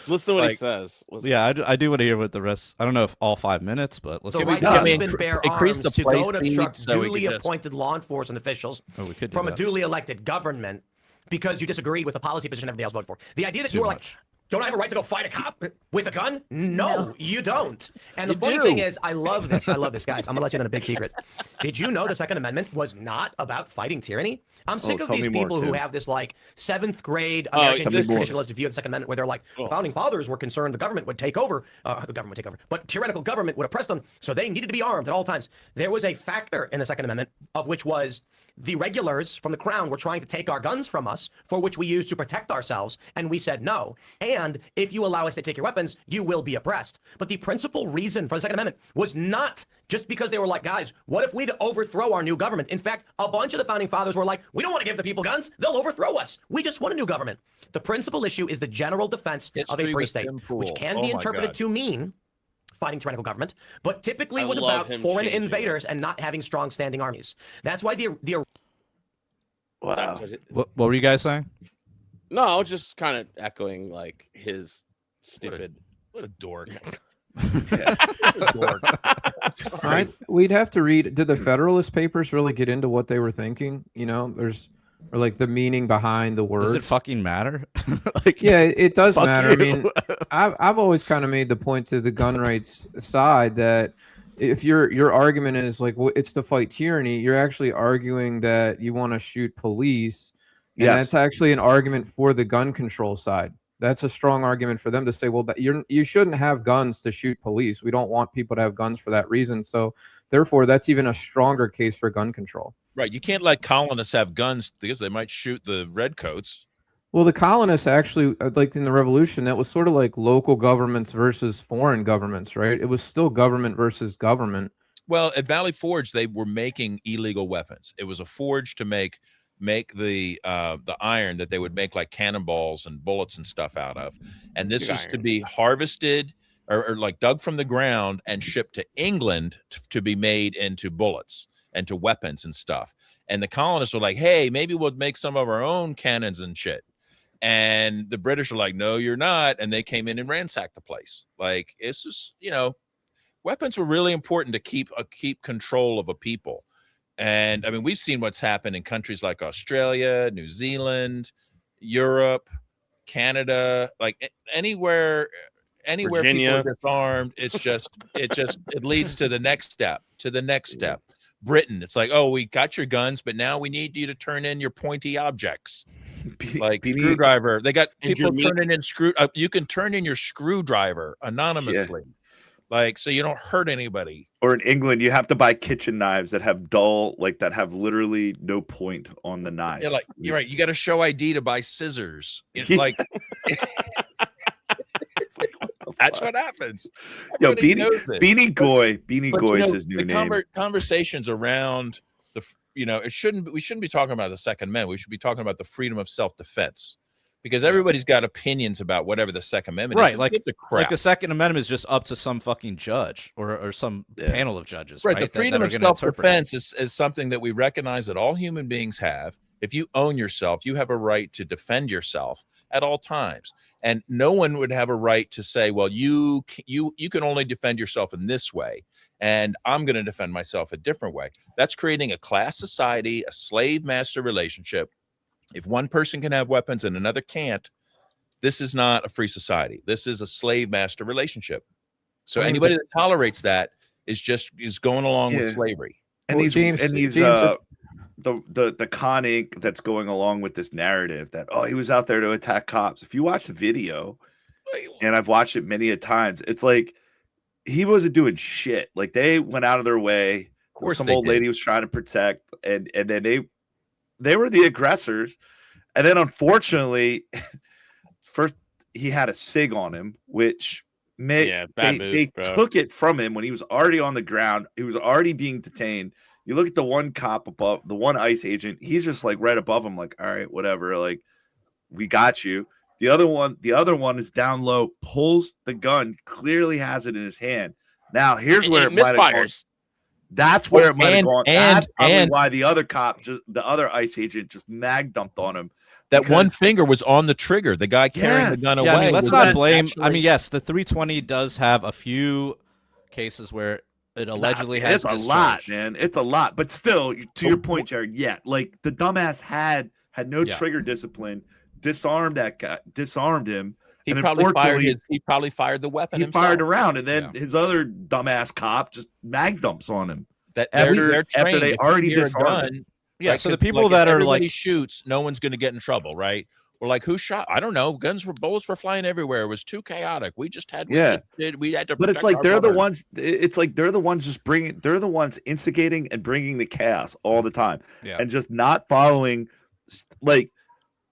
Listen to what he Like, says. Listen. Yeah, I do want to hear what the rest. I don't know if all 5 minutes, but let's The see. right done. to I mean, even bear increase arms the to place go and speed obstruct so we duly can just- appointed law enforcement officials Oh, we could do from a that. duly elected government because you disagreed with a policy position everybody else voted for. The idea that you were like, don't I have a right to go fight a cop with a gun? No, you don't. And the funny thing is, I love this, guys. I'm gonna let you in on a big secret. Did you know the Second Amendment was not about fighting tyranny? I'm sick of tell these me more, people who Tim. have this like 7th grade American tell me more. traditionalist view of the Second Amendment, where they're like, the founding fathers were concerned the government would take over, but tyrannical government would oppress them, so they needed to be armed at all times. There was a factor in the Second Amendment of which was the regulars from the crown were trying to take our guns from us, for which we used to protect ourselves, and we said no. And if you allow us to take your weapons, you will be oppressed. But the principal reason for the Second Amendment was not just because they were like, guys, what if we overthrow our new government? In fact, a bunch of the founding fathers were like, we don't want to give the people guns. They'll overthrow us. We just want a new government. The principal issue is the general defense of a History free with state, Tim Pool. which can Oh be my interpreted God. to mean fighting tyrannical government, but typically I was love about him foreign changing invaders and not having strong standing armies. That's why the Wow. What were you guys saying? No, just kind of echoing like his stupid. What a dork. We'd have to read. Did the Federalist Papers really get into what they were thinking? You know, or like the meaning behind the words. Does it fucking matter? Like, Yeah, it does fuck matter. I you. mean, I've always kind of made the point to the gun rights side that if your argument is like, well, it's to fight tyranny, you're actually arguing that you want to shoot police, and Yes. that's actually an argument for the gun control side. That's a strong argument for them to say, well, that you shouldn't have guns to shoot police. We don't want people to have guns for that reason. So therefore, that's even a stronger case for gun control. Right. You can't let colonists have guns because they might shoot the redcoats. Well, the colonists actually, like in the revolution, that was sort of like local governments versus foreign governments, right? It was still government versus government. Well, at Valley Forge, they were making illegal weapons. It was a forge to make the iron that they would make like cannonballs and bullets and stuff out of. And this Big was to iron. be harvested or like dug from the ground and shipped to England to be made into bullets and to weapons and stuff. And the colonists were like, hey, maybe we'll make some of our own cannons and shit. And the British are like, no, you're not. And they came in and ransacked the place. Like, it's just, weapons were really important to keep control of a people. And I mean, we've seen what's happened in countries like Australia, New Zealand, Europe, Canada, like anywhere Virginia. people are disarmed, it leads to the next step. Britain, it's like, oh, we got your guns, but now we need you to turn in your pointy objects. Like screwdriver. They got people turning in you can turn in your screwdriver anonymously. Yeah. Like, so you don't hurt anybody. Or in England, you have to buy kitchen knives that have that have literally no point on the knife. Yeah, like you're right. You got to show ID to buy scissors. It's like that's what happens. Yo, Beanie Goy is his new name. Conversations around we shouldn't be talking about the Second Amendment. We should be talking about the freedom of self-defense. Because everybody's got opinions about whatever the Second Amendment is. Right, like the Second Amendment is just up to some fucking judge or some panel of judges. Right, the freedom of self-defense is something that we recognize that all human beings have. If you own yourself, you have a right to defend yourself at all times. And no one would have a right to say, well, you can only defend yourself in this way, and I'm going to defend myself a different way. That's creating a class society, a slave-master relationship. If one person can have weapons and another can't, this is not a free society. This is a slave-master relationship. So anybody that tolerates that is going along with slavery. And the conning that's going along with this narrative that, oh, he was out there to attack cops. If you watch the video, and I've watched it many a times, it's like he wasn't doing shit. Like, they went out of their way. Of course, some old lady was trying to protect, and then they were the aggressors. And then, unfortunately, first he had a SIG on him, which they took it from him when he was already on the ground. He was already being detained. You look at the one cop above, the one ICE agent, he's just like right above him, like, all right, whatever, like, we got you. The other one is down low, pulls the gun, clearly has it in his hand. Now, here's where it misfires. That's where it might have gone. That's probably why the other ICE agent just mag dumped on him. That one finger was on the trigger. The guy carrying the gun away. I mean, let's not blame. Actually... I mean, yes, the 320 does have a few cases where it allegedly has. It's a lot, man. It's a lot. But still, to your point, Jared, like the dumbass had no trigger discipline, disarmed that guy, disarmed him. He probably fired the weapon. He fired around, and then his other dumbass cop just mag dumps on him. That after they already disarmed him. Yeah, so the people that are like shoots, no one's going to get in trouble, right? Or like, who shot? I don't know. Bullets were flying everywhere. It was too chaotic. We just had we had to. But it's like they're the ones. It's like they're the ones just bringing. They're the ones instigating and bringing the chaos all the time, and just not following. Like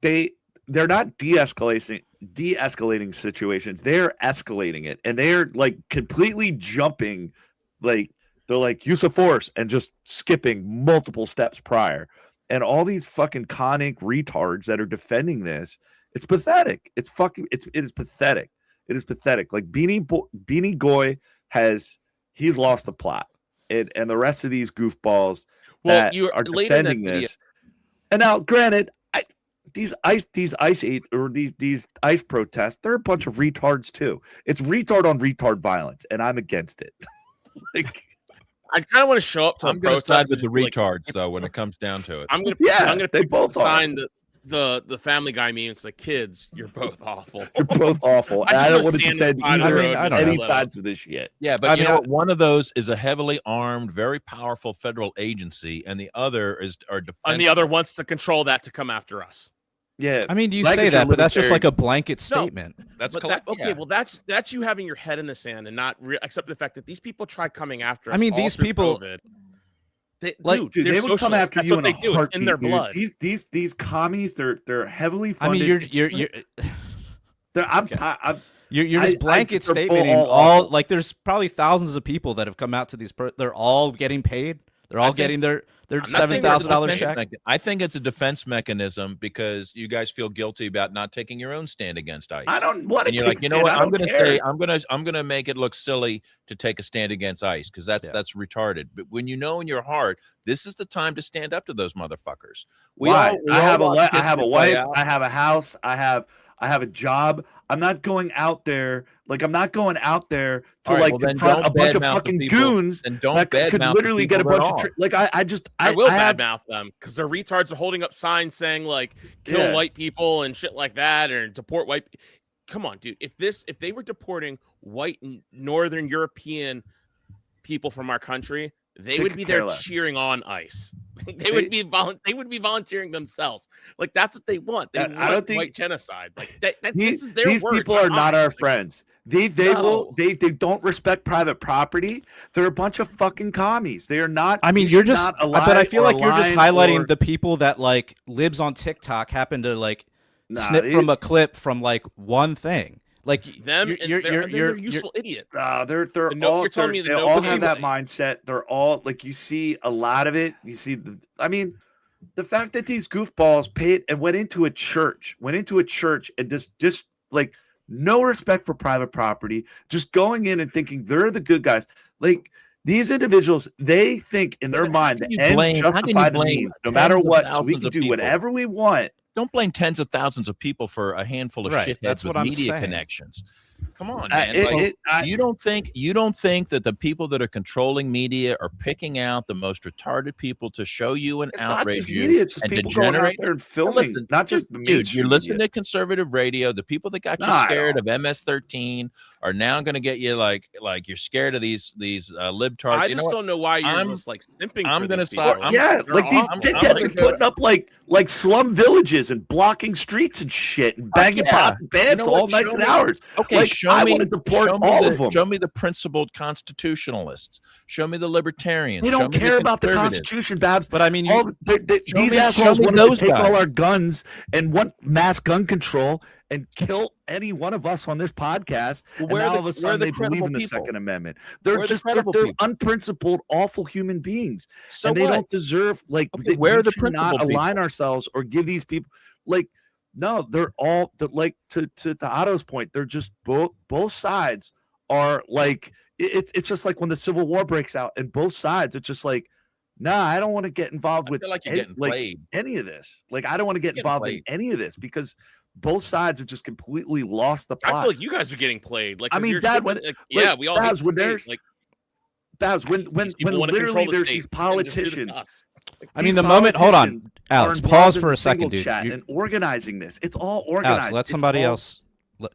they're not de-escalating situations. They're escalating it, and they're like completely jumping. Like they're like use of force and just skipping multiple steps prior. And all these fucking conic retards that are defending this, it's pathetic. It is pathetic. It is pathetic. Like Beanie Goy he's lost the plot, and the rest of these goofballs that are defending this. And now, granted, these ICE protests, they're a bunch of retards too. It's retard on retard violence, and I'm against it. Like. I kind of want to show up to. I'm going to side with the retards, though, when it comes down to it. I'm going to sign the Family Guy meme. It's like, kids, you're both awful. You're both awful. I don't want to defend any sides of this shit. Yeah, but you know what? One of those is a heavily armed, very powerful federal agency, and the other is our defense. And the other wants to control that to come after us. Yeah, I mean, you say that, but that's just like a blanket statement. Well, that's you having your head in the sand and not accept the fact that these people try coming after us. I mean, these people, they would come after you in a heartbeat. It's in their blood. These commies, they're heavily funded. I mean, you're just blanket statementing all. Like, there's probably thousands of people that have come out to these. They're all getting paid. They're all getting their $7,000 check. I think it's a defense mechanism because you guys feel guilty about not taking your own stand against ICE. I don't want to. You're like, you know what? I'm going to say I'm going to make it look silly to take a stand against ICE because that's retarded. But when you know in your heart this is the time to stand up to those motherfuckers. I have a wife. I have a house. I have a job. I'm not going out there. Like, I'm not going out there to confront a bunch of fucking goons that could literally get a bunch of I will badmouth them because their retards are holding up signs saying like kill white people and shit like that or deport white. Come on, dude. If they were deporting white Northern European people from our country, they would be there cheering on ICE. They would be volunteering themselves. Like, that's what they want. They want white genocide. Like this is their these words, people are not our friends. They don't respect private property. They're a bunch of fucking commies. They are not. I mean, but I feel like you're just highlighting the people that like libs on TikTok happen to like snip from a clip from like one thing. Like them, they're useful idiots. They all have that mindset. They're all like, you see a lot of it. You see the fact that these goofballs paid and went into a church and just like no respect for private property, just going in and thinking they're the good guys. Like, these individuals, they think in their mind the ends justify the means, no matter what. So we can do whatever we want. Don't blame tens of thousands of people for a handful of shitheads with media connections. Come on, man. You don't think that the people that are controlling media are picking out the most retarded people to show you and outrage you? It's just people going out there and filming, not just the media. Dude, you're listening to conservative radio. The people that got you scared of MS-13 are now going to get you like you're scared of these libtards. I just don't know why you're just like simping. I'm going to start. Like these dickheads are putting up like slum villages and blocking streets and shit and banging pop bands all nights and hours. Okay. I want to deport all of them. Show me the principled constitutionalists. Show me the libertarians. They don't care about the Constitution, Babs. But I mean, these assholes want to take all our guns and want mass gun control and kill any one of us on this podcast. And now all of a sudden they believe in the Second Amendment. They're unprincipled, awful human beings, and they don't deserve we should not align ourselves or give these people like. No, they're all like to Otto's point. They're just both sides are like it's just like when the Civil War breaks out and both sides it's just like, nah, I don't want to get involved with any of this. Like, I don't want to get involved in any of this because both sides have just completely lost the plot. I feel like you guys are getting played. Like, I mean, Dad, we all Babs, when there's like Babs, when literally there's these politicians. I mean, the moment. Hold on, Alex. Pause for a second, dude. And organizing this, it's all organized. Alex, let somebody else.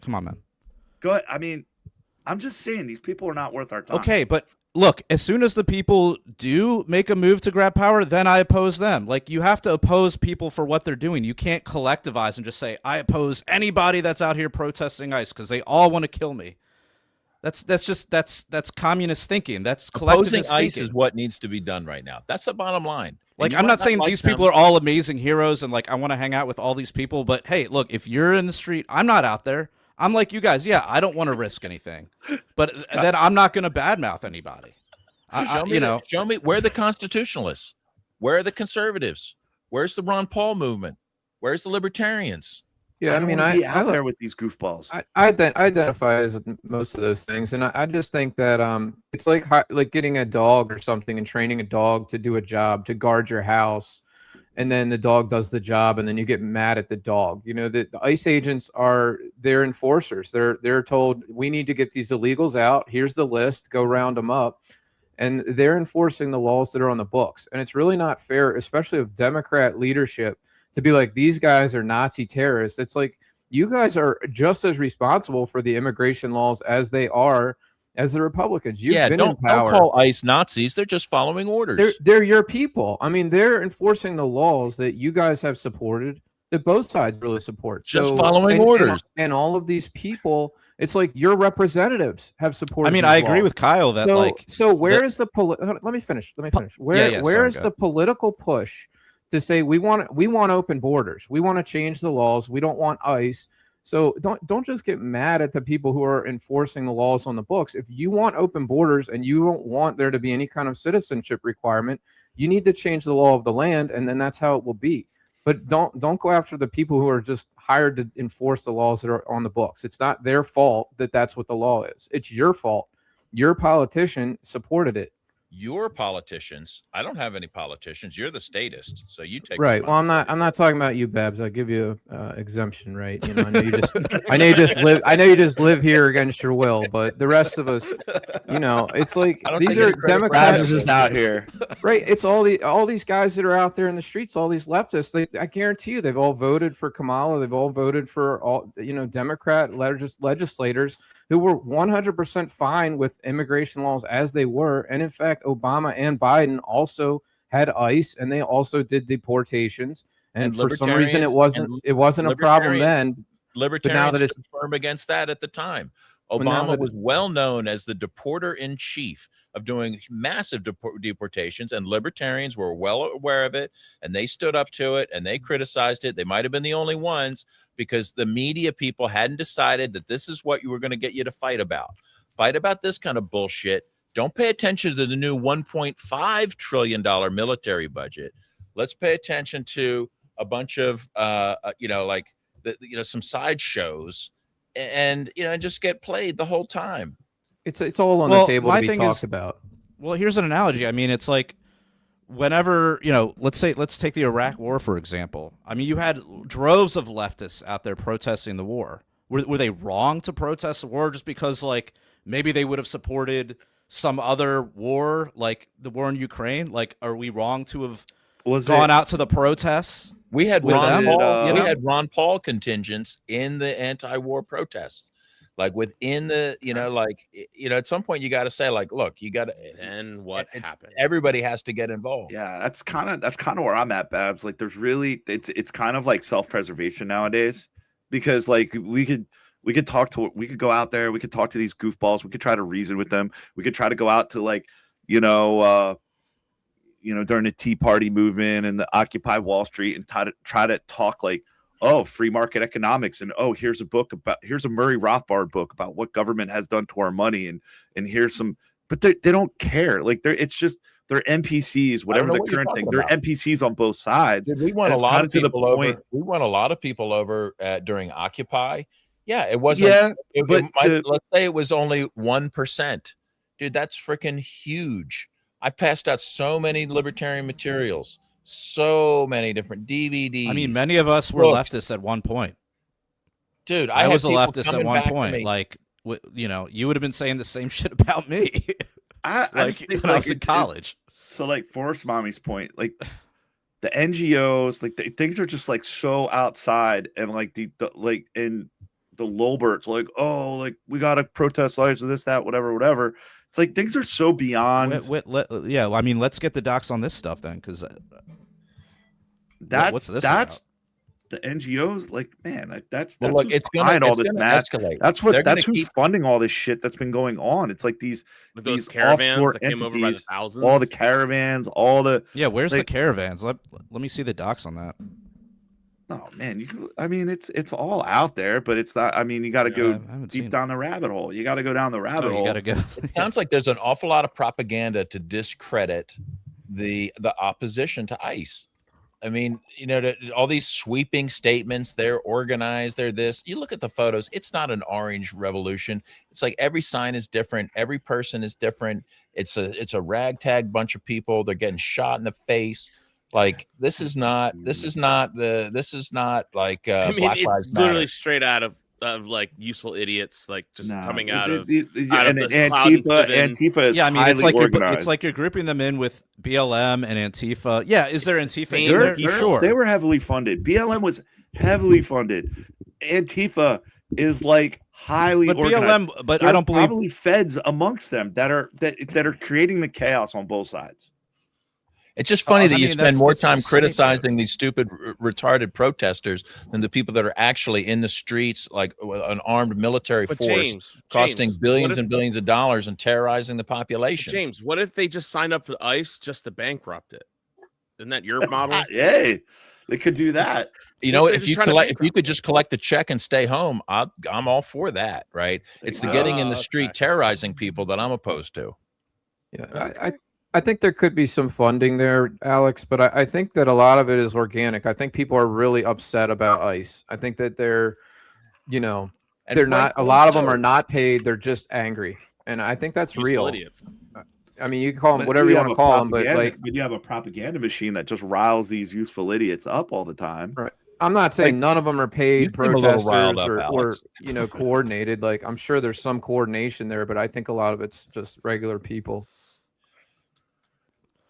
Come on, man. Go ahead. I mean, I'm just saying these people are not worth our time. Okay, but look, as soon as the people do make a move to grab power, then I oppose them. Like, you have to oppose people for what they're doing. You can't collectivize and just say I oppose anybody that's out here protesting ICE because they all want to kill me. That's communist thinking. That's collectivist opposing ICE thinking. is what needs to be done right now. That's the bottom line. Like, I'm not saying these people are all amazing heroes and like I want to hang out with all these people, but hey, look, if you're in the street, I'm not out there. I'm like you guys. Yeah, I don't want to risk anything, but then I'm not going to badmouth anybody. Show me where are the constitutionalists, where are the conservatives, where's the Ron Paul movement, where's the libertarians? Yeah, I mean, I out there with these goofballs. I identify as most of those things, and I just think that it's like getting a dog or something and training a dog to do a job to guard your house, and then the dog does the job, and then you get mad at the dog. You know, the ICE agents they're enforcers. They're told we need to get these illegals out. Here's the list. Go round them up, and they're enforcing the laws that are on the books. And it's really not fair, especially with Democrat leadership, to be like, these guys are Nazi terrorists. It's like, you guys are just as responsible for the immigration laws as they are as the Republicans. You've been in power. Don't call ICE Nazis. They're just following orders. They're your people. I mean, they're enforcing the laws that you guys have supported, that both sides really support. Just following orders. And all of these people, it's like your representatives have supported. I mean, I agree with Kyle that where is the let me finish. Where is the political push to say we want open borders, we want to change the laws, we don't want ICE, So don't just get mad at the people who are enforcing the laws on the books. If you want open borders and you don't want there to be any kind of citizenship requirement, you need to change the law of the land, and then that's how it will be. But don't go after the people who are just hired to enforce the laws that are on the books. It's not their fault that that's what the law is. It's your fault. Your politician supported it. Your politicians. I don't have any politicians. You're the statist, so you take. Right. Well, I'm not talking about you, Babs. I give you exemption, right? You know, I know you just live here against your will, but the rest of us, you know, it's like these are Democrats just out here, right? It's all these guys that are out there in the streets, all these leftists. I guarantee you, they've all voted for Kamala. They've all voted for all, you know, Democrat legislators who were 100% fine with immigration laws as they were. And in fact, Obama and Biden also had ICE, and they also did deportations. And for some reason, it wasn't a problem then. Libertarians stood firm against that at the time. Obama was well known as the deporter in chief of doing massive deportations, and libertarians were well aware of it, and they stood up to it, and they criticized it. They might have been the only ones, because the media people hadn't decided that this is what you were going to get you to fight about. Fight about this kind of bullshit. Don't pay attention to the new $1.5 trillion military budget. Let's pay attention to a bunch of, some sideshows, and just get played the whole time. It's all on the table to be talked about. Well, here's an analogy. I mean, it's like whenever, let's take the Iraq War, for example. I mean, you had droves of leftists out there protesting the war. Were they wrong to protest the war just because, like, maybe they would have supported some other war, like the war in Ukraine? Like, are we wrong to have gone out to the protests? We had Ron Paul contingents in the anti-war protests. Like within the, at some point you got to say, like, look, you got to, and what happened? Everybody has to get involved. Yeah, that's kind of where I'm at, Babs. Like, there's really, it's kind of like self-preservation nowadays, because like we could go out there, we could talk to these goofballs, we could try to reason with them, we could try to go out to, like, during the Tea Party movement and the Occupy Wall Street, and try to talk like, oh, free market economics, and oh, here's a Murray Rothbard book about what government has done to our money, and here's some, but they don't care. Like, they're NPCs, whatever the current thing. They're NPCs on both sides. We won a lot of people over. We won a lot of people over during Occupy. Yeah, it wasn't. Yeah, let's say it was only 1%. Dude, that's freaking huge. I passed out so many libertarian materials. So many different DVDs. I mean, many of us were leftists at one point. Dude, I was a leftist at one point. Like, you would have been saying the same shit about me. I when I was in college. So, like, Forrest Mommy's point, like, the NGOs, like, things are just like so outside, and like the Lolberts, like, oh, like, we gotta protest lives of this, that, whatever. It's like things are so beyond. I mean, let's get the docs on this stuff then, because what's this about? The NGOs, like, man, that's it's going all this escalate. That's who's funding all this shit that's been going on. It's like these caravans that came over by the thousands, all the caravans, where's the caravans? Let me see the docs on that. Oh man, it's all out there, but it's not. I mean, you got to go deep down the rabbit hole. You got to go down the rabbit hole. You got to go. It sounds like there's an awful lot of propaganda to discredit the opposition to ICE. I mean, all these sweeping statements. They're organized. They're this. You look at the photos. It's not an orange revolution. It's like every sign is different. Every person is different. It's a ragtag bunch of people. They're getting shot in the face. Like, this is not like I mean, Black Lives it's literally Matter. Straight out of like Useful Idiots, like just coming out of Antifa is it's like you're grouping them in with BLM and Antifa. Yeah, is there Antifa in there? Sure, they were heavily funded. BLM was heavily funded. Antifa is like highly organized. BLM, but I don't believe probably feds amongst them that are creating the chaos on both sides. It's just funny that you spend more time criticizing these stupid, retarded protesters than the people that are actually in the streets, like an armed military force, costing billions and billions of dollars and terrorizing the population. James, what if they just signed up for ICE just to bankrupt it? Isn't that your model? Yeah, They could do that. You know, if you could just collect the check and stay home, I'm all for that, right? It's the getting in the street terrorizing people that I'm opposed to. Yeah, I think there could be some funding there, Alex, but I think that a lot of it is organic. I think people are really upset about ICE. I think that they're, you know, they're not. A lot of them are not paid. They're just angry, and I think that's real. Idiots. I mean, you can call them whatever you want to call them, but like, when you have a propaganda machine that just riles these useful idiots up all the time. Right. I'm not saying none of them are paid protesters or you know, coordinated. Like, I'm sure there's some coordination there, but I think a lot of it's just regular people.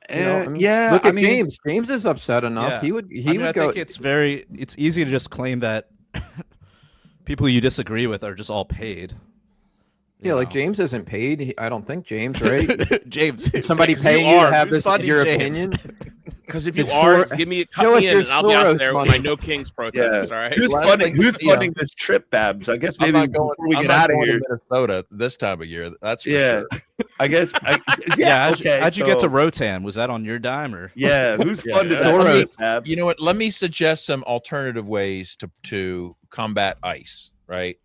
You know, I mean, look at James. James is upset enough. Yeah. He would I go. think it's easy to just claim that people you disagree with are just all paid. Yeah, like James isn't paid. I don't think James, right? James, is somebody paying you to have this your opinion? Because if you are, cut me in, and I'll be out there with my No Kings protest. All right. Who's funding this trip, Babs? I guess maybe before we get out of here, Minnesota this time of year. That's for sure. I guess. How'd you get to Roatan? Was that on your dime or? Yeah. Who's funded that? Babs? You know what? Let me suggest some alternative ways to combat ICE. Right.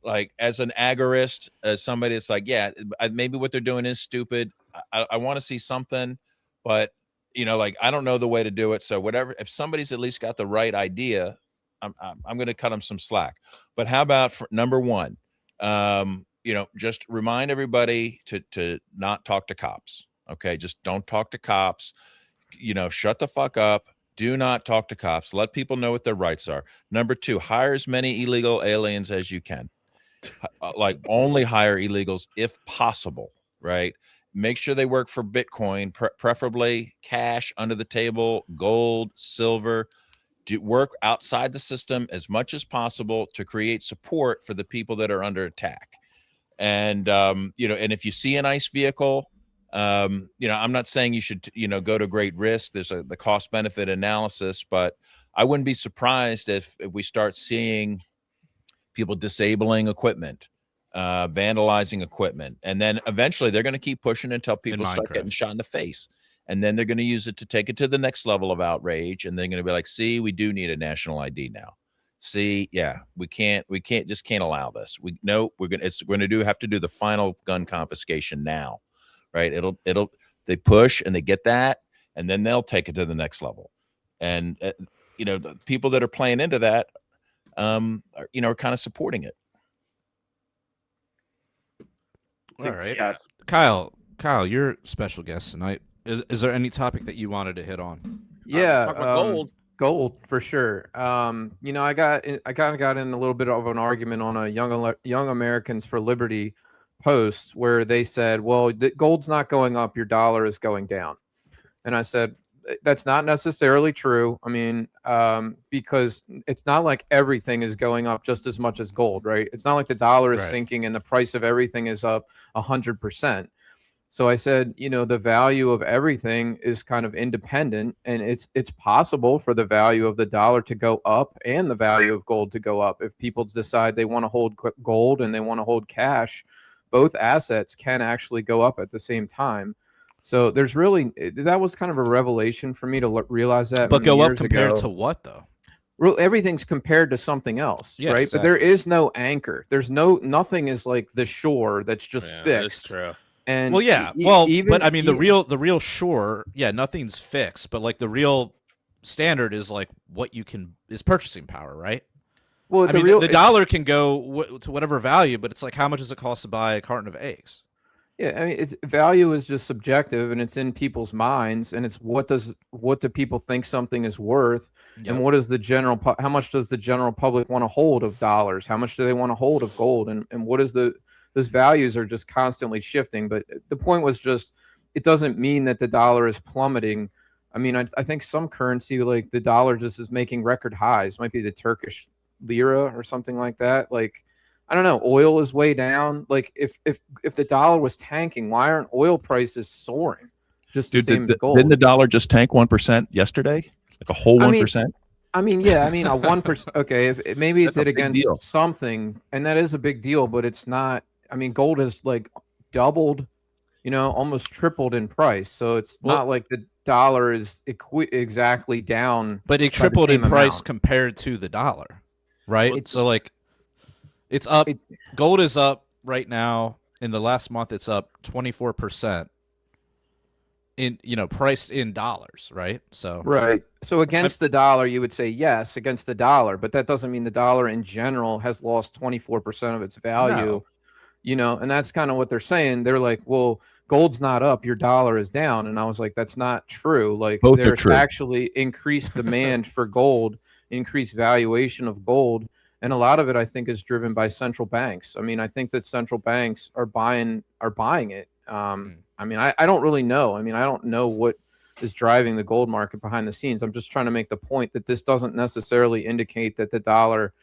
Like, as an agorist, as somebody that's like, yeah, maybe what they're doing is stupid. I want to see something, but you know, like, I don't know the way to do it. So whatever, if somebody's at least got the right idea, I'm going to cut them some slack. But how about number one, you know, just remind everybody to not talk to cops. Okay. Just don't talk to cops, you know, shut the fuck up. Do not talk to cops. Let people know what their rights are. Number two, hire as many illegal aliens as you can. Like, only hire illegals if possible, right? Make sure they work for Bitcoin, preferably cash, under the table, gold, silver. Do work outside the system as much as possible to create support for the people that are under attack. And you know, and if you see an ICE vehicle, you know, I'm not saying you should, you know, go to great risk. There's the cost benefit analysis, but I wouldn't be surprised if we start seeing people disabling equipment, vandalizing equipment, and then eventually they're going to keep pushing until people start getting shot in the face, and then they're going to use it to take it to the next level of outrage, and they're going to be like, see, we do need a national ID now. See, yeah, we can't allow this. We're going to have to do the final gun confiscation now, right? They push and they get that, and then they'll take it to the next level, and you know, the people that are playing into that, you know, are kind of supporting it. All right, Kyle, you're special guest tonight. Is there any topic that you wanted to hit on? Yeah, talk about gold for sure. You know, I kind of got in a little bit of an argument on a Young Americans for Liberty post where they said, well, gold's not going up, your dollar is going down. And I said, that's not necessarily true. I mean, because it's not like everything is going up just as much as gold, right? It's not like the dollar is sinking and the price of everything is up 100%. So I said, you know, the value of everything is kind of independent, and it's possible for the value of the dollar to go up and the value of gold to go up. If people decide they want to hold gold and they want to hold cash, both assets can actually go up at the same time. So there's really, that was kind of a revelation for me to realize that. But go up compared to what though? Everything's compared to something else, right? Exactly. But there is no anchor. There's nothing is like the shore that's just fixed. That's true. And well, yeah, but I mean, the real shore, yeah, nothing's fixed. But like the real standard is like what you can is purchasing power, right? Well, I mean, the dollar can go to whatever value, but it's like how much does it cost to buy a carton of eggs? Yeah, I mean, value is just subjective, and it's in people's minds, and it's what do people think something is worth, and what is the how much does the general public want to hold of dollars? How much do they want to hold of gold? And what is those values are just constantly shifting. But the point was just, it doesn't mean that the dollar is plummeting. I mean, I think some currency, like the dollar, just is making record highs. Might be the Turkish lira or something like that. Like, I don't know, oil is way down. Like if the dollar was tanking, why aren't oil prices soaring? Just the same as gold. Didn't the dollar just tank 1% yesterday? Like a whole 1%? I mean, yeah, I mean a 1%. Okay, maybe it did against something, and that is a big deal, but it's not. I mean, gold has like doubled almost tripled in price. So it's not like the dollar is exactly down. But it tripled in price compared to the dollar, right? So like it's up. Gold is up right now. In the last month, it's up 24%. Priced in dollars, right? So So against the dollar, you would say yes, against the dollar, but that doesn't mean the dollar in general has lost 24% of its value. And that's kind of what they're saying. They're like, well, gold's not up, your dollar is down. And I was like, that's not true. Like there's actually increased demand for gold, increased valuation of gold. And a lot of it, I think, is driven by central banks. I mean, I think that central banks are buying it. I mean, I don't really know. I mean, I don't know what is driving the gold market behind the scenes. I'm just trying to make the point that this doesn't necessarily indicate that the dollar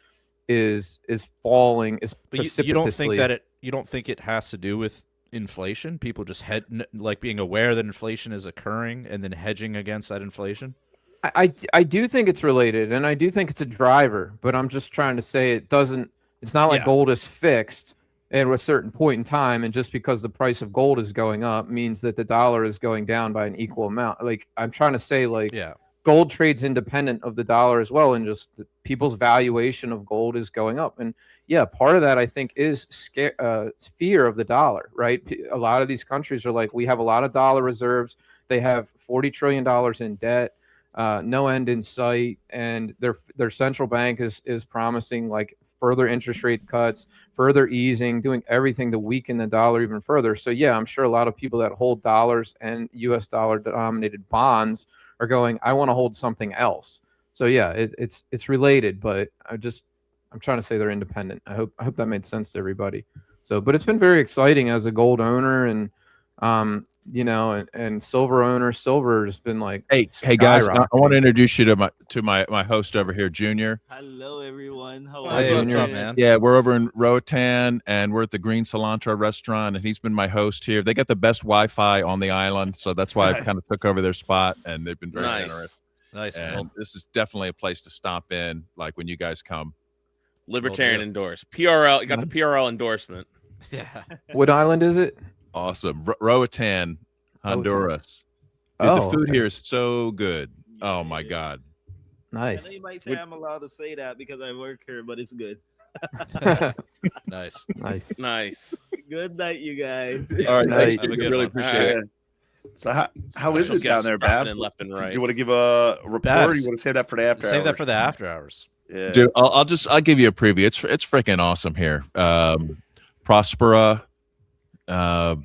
is falling precipitously. You don't think it has to do with inflation? People just being aware that inflation is occurring and then hedging against that inflation? I do think it's related, and I do think it's a driver, but I'm just trying to say it's not like gold is fixed at a certain point in time, and just because the price of gold is going up means that the dollar is going down by an equal amount. Like I'm trying to say, gold trades independent of the dollar as well, and just people's valuation of gold is going up. And part of that I think is fear of the dollar, right? A lot of these countries are like, we have a lot of dollar reserves. They have $40 trillion in debt. No end in sight, and their central bank is promising like further interest rate cuts, further easing, doing everything to weaken the dollar even further. So I'm sure a lot of people that hold dollars and US dollar denominated bonds are going, I want to hold something else. So it's related, but I'm trying to say they're independent. I hope that made sense to everybody. So, but it's been very exciting as a gold owner and and silver owner. Silver has been like, hey guys, I want to introduce you to my host over here, Junior. Hello everyone. How are you? What's up, man? Yeah, we're over in Roatan and we're at the Green Cilantro restaurant, and he's been my host here. They got the best Wi-Fi on the island, so that's why I kind of took over their spot, and they've been very generous. Nice. And this is definitely a place to stop in, like when you guys come. Libertarian endorsed. PRL, you got the PRL endorsement. Yeah. What island is it? Awesome. Roatan, Honduras. Dude, the food here is so good. Oh my God. Nice. You might say I'm allowed to say that because I work here, but it's good. Nice. Good night, you guys. All right, nice. Really appreciate it. So how is it down there, Bab? Left and right. Do you want to give a report, or you want to save that for the after hours? Save that for the after hours. Yeah. Dude, I'll give you a preview. It's freaking awesome here. Prospera,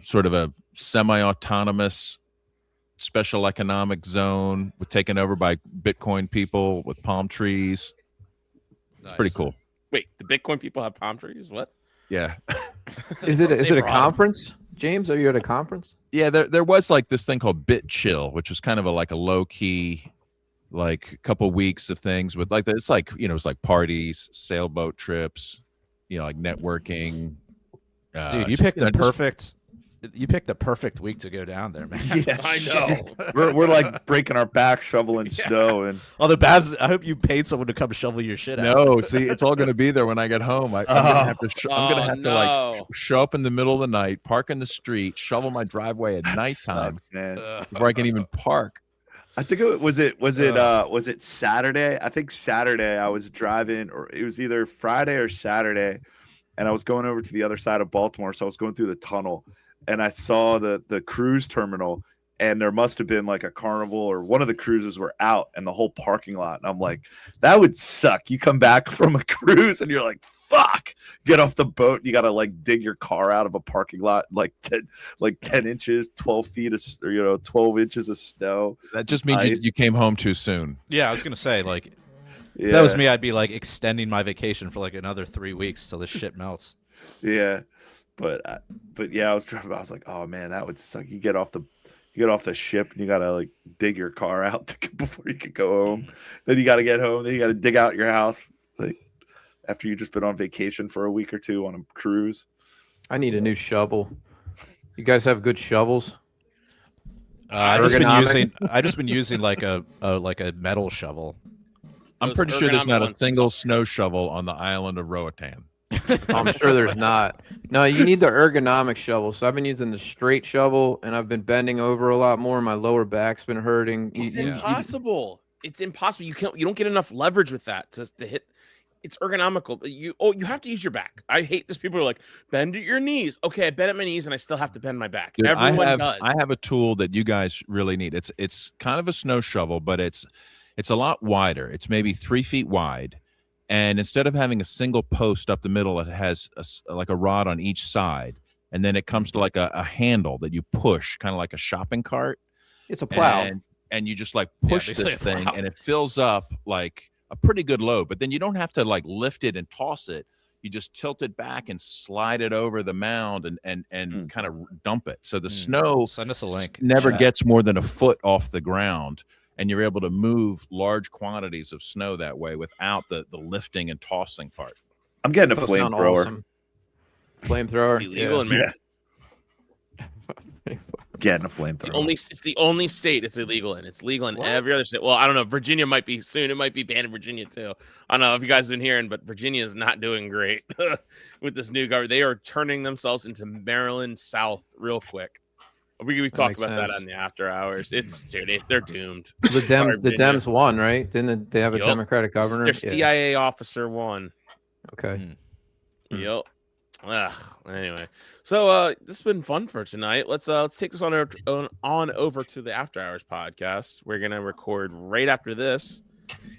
sort of a semi-autonomous special economic zone, taken over by Bitcoin people with palm trees. It's pretty cool. Wait, the Bitcoin people have palm trees? What? Yeah. Is it a conference? James, are you at a conference? Yeah, there was like this thing called Bit Chill, which was kind of like a low key, like couple weeks of things with like it's like it's like parties, sailboat trips, like networking. Dude, you picked the perfect. You picked the perfect week to go down there, man. Yeah, I know. we're like breaking our back shoveling snow and. Although Babs, I hope you paid someone to come shovel your shit out. No, see, it's all going to be there when I get home. I'm gonna have to like show up in the middle of the night, park in the street, shovel my driveway at nighttime before I can even park. I think was it Saturday? I think Saturday I was driving, or it was either Friday or Saturday, and I was going over to the other side of Baltimore, so I was going through the tunnel. And I saw the cruise terminal, and there must have been like a carnival or one of the cruises were out and the whole parking lot. And I'm like, that would suck. You come back from a cruise and you're like, fuck, get off the boat. You got to like dig your car out of a parking lot, like 10 inches, 12 feet of, 12 inches of snow. That just means you came home too soon. Yeah, I was going to say, like, if that was me, I'd be like extending my vacation for like another 3 weeks till this shit melts. Yeah. But yeah, I was driving. I was like, oh man, that would suck. You get off the ship and you gotta like dig your car out before you could go home. Then you gotta get home. Then you gotta dig out your house like after you just been on vacation for a week or two on a cruise. I need a new shovel. You guys have good shovels? I just been using like a metal shovel. I'm pretty sure there's not a single snow shovel on the island of Roatan. I'm sure there's not. No, you need the ergonomic shovel. So I've been using the straight shovel, and I've been bending over a lot more. My lower back's been hurting. It's impossible. It's impossible. You don't get enough leverage with that to hit. It's ergonomical. You have to use your back. I hate this. People are like, bend at your knees. Okay, I bend at my knees and I still have to bend my back. Dude, Everyone does. I have a tool that you guys really need. It's kind of a snow shovel, but it's a lot wider. It's maybe 3 feet wide. And instead of having a single post up the middle, it has like a rod on each side. And then it comes to like a handle that you push, kind of like a shopping cart. It's a plow. And you just like push this thing and it fills up like a pretty good load. But then you don't have to like lift it and toss it. You just tilt it back and slide it over the mound and kind of dump it. So the snow Send us a link. never gets more than a foot off the ground. And you're able to move large quantities of snow that way without the lifting and tossing part. I'm getting a flamethrower. Awesome. Flamethrower. It's illegal in Maryland. Getting a flamethrower. It's the only state it's illegal in. It's legal in every other state. Well, I don't know. Virginia might be soon. It might be banned in Virginia too. I don't know if you guys have been hearing, but Virginia is not doing great with this new government. They are turning themselves into Maryland South real quick. We talked about that on the after hours. They're doomed. The Dems won, right? Didn't they have a Democratic governor? Their CIA officer won. Okay. Yep. Anyway, so this has been fun for tonight. Let's take this on over to the After Hours podcast. We're gonna record right after this.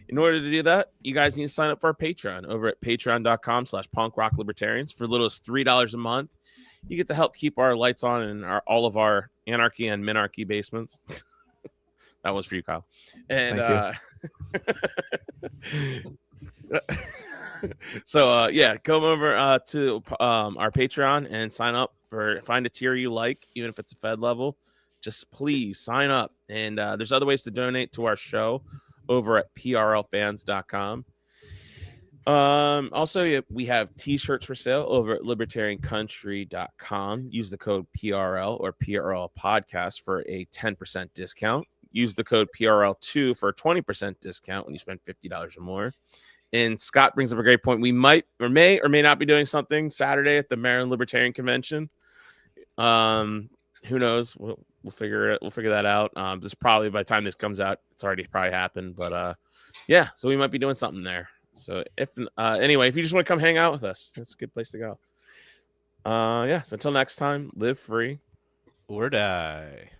In order to do that, you guys need to sign up for our Patreon over at patreon.com/punkrocklibertarians. For little as $3 a month, you get to help keep our lights on in all of our anarchy and minarchy basements. That was for you, Kyle. And so come over to our Patreon and sign up find a tier you like, even if it's a Fed level. Just please sign up. And there's other ways to donate to our show over at prlfans.com. Also, we have t-shirts for sale over at libertariancountry.com. Use the code PRL or PRL podcast for a 10% discount. Use the code PRL2 for a 20% discount when you spend $50 or more. And Scott brings up a great point. We might or may not be doing something Saturday at the Maryland Libertarian Convention. Who knows? We'll figure it. We'll figure that out. This probably by the time this comes out, it's already probably happened. But yeah, so we might be doing something there. So anyway, if you just want to come hang out with us, it's a good place to go. So until next time, live free or die.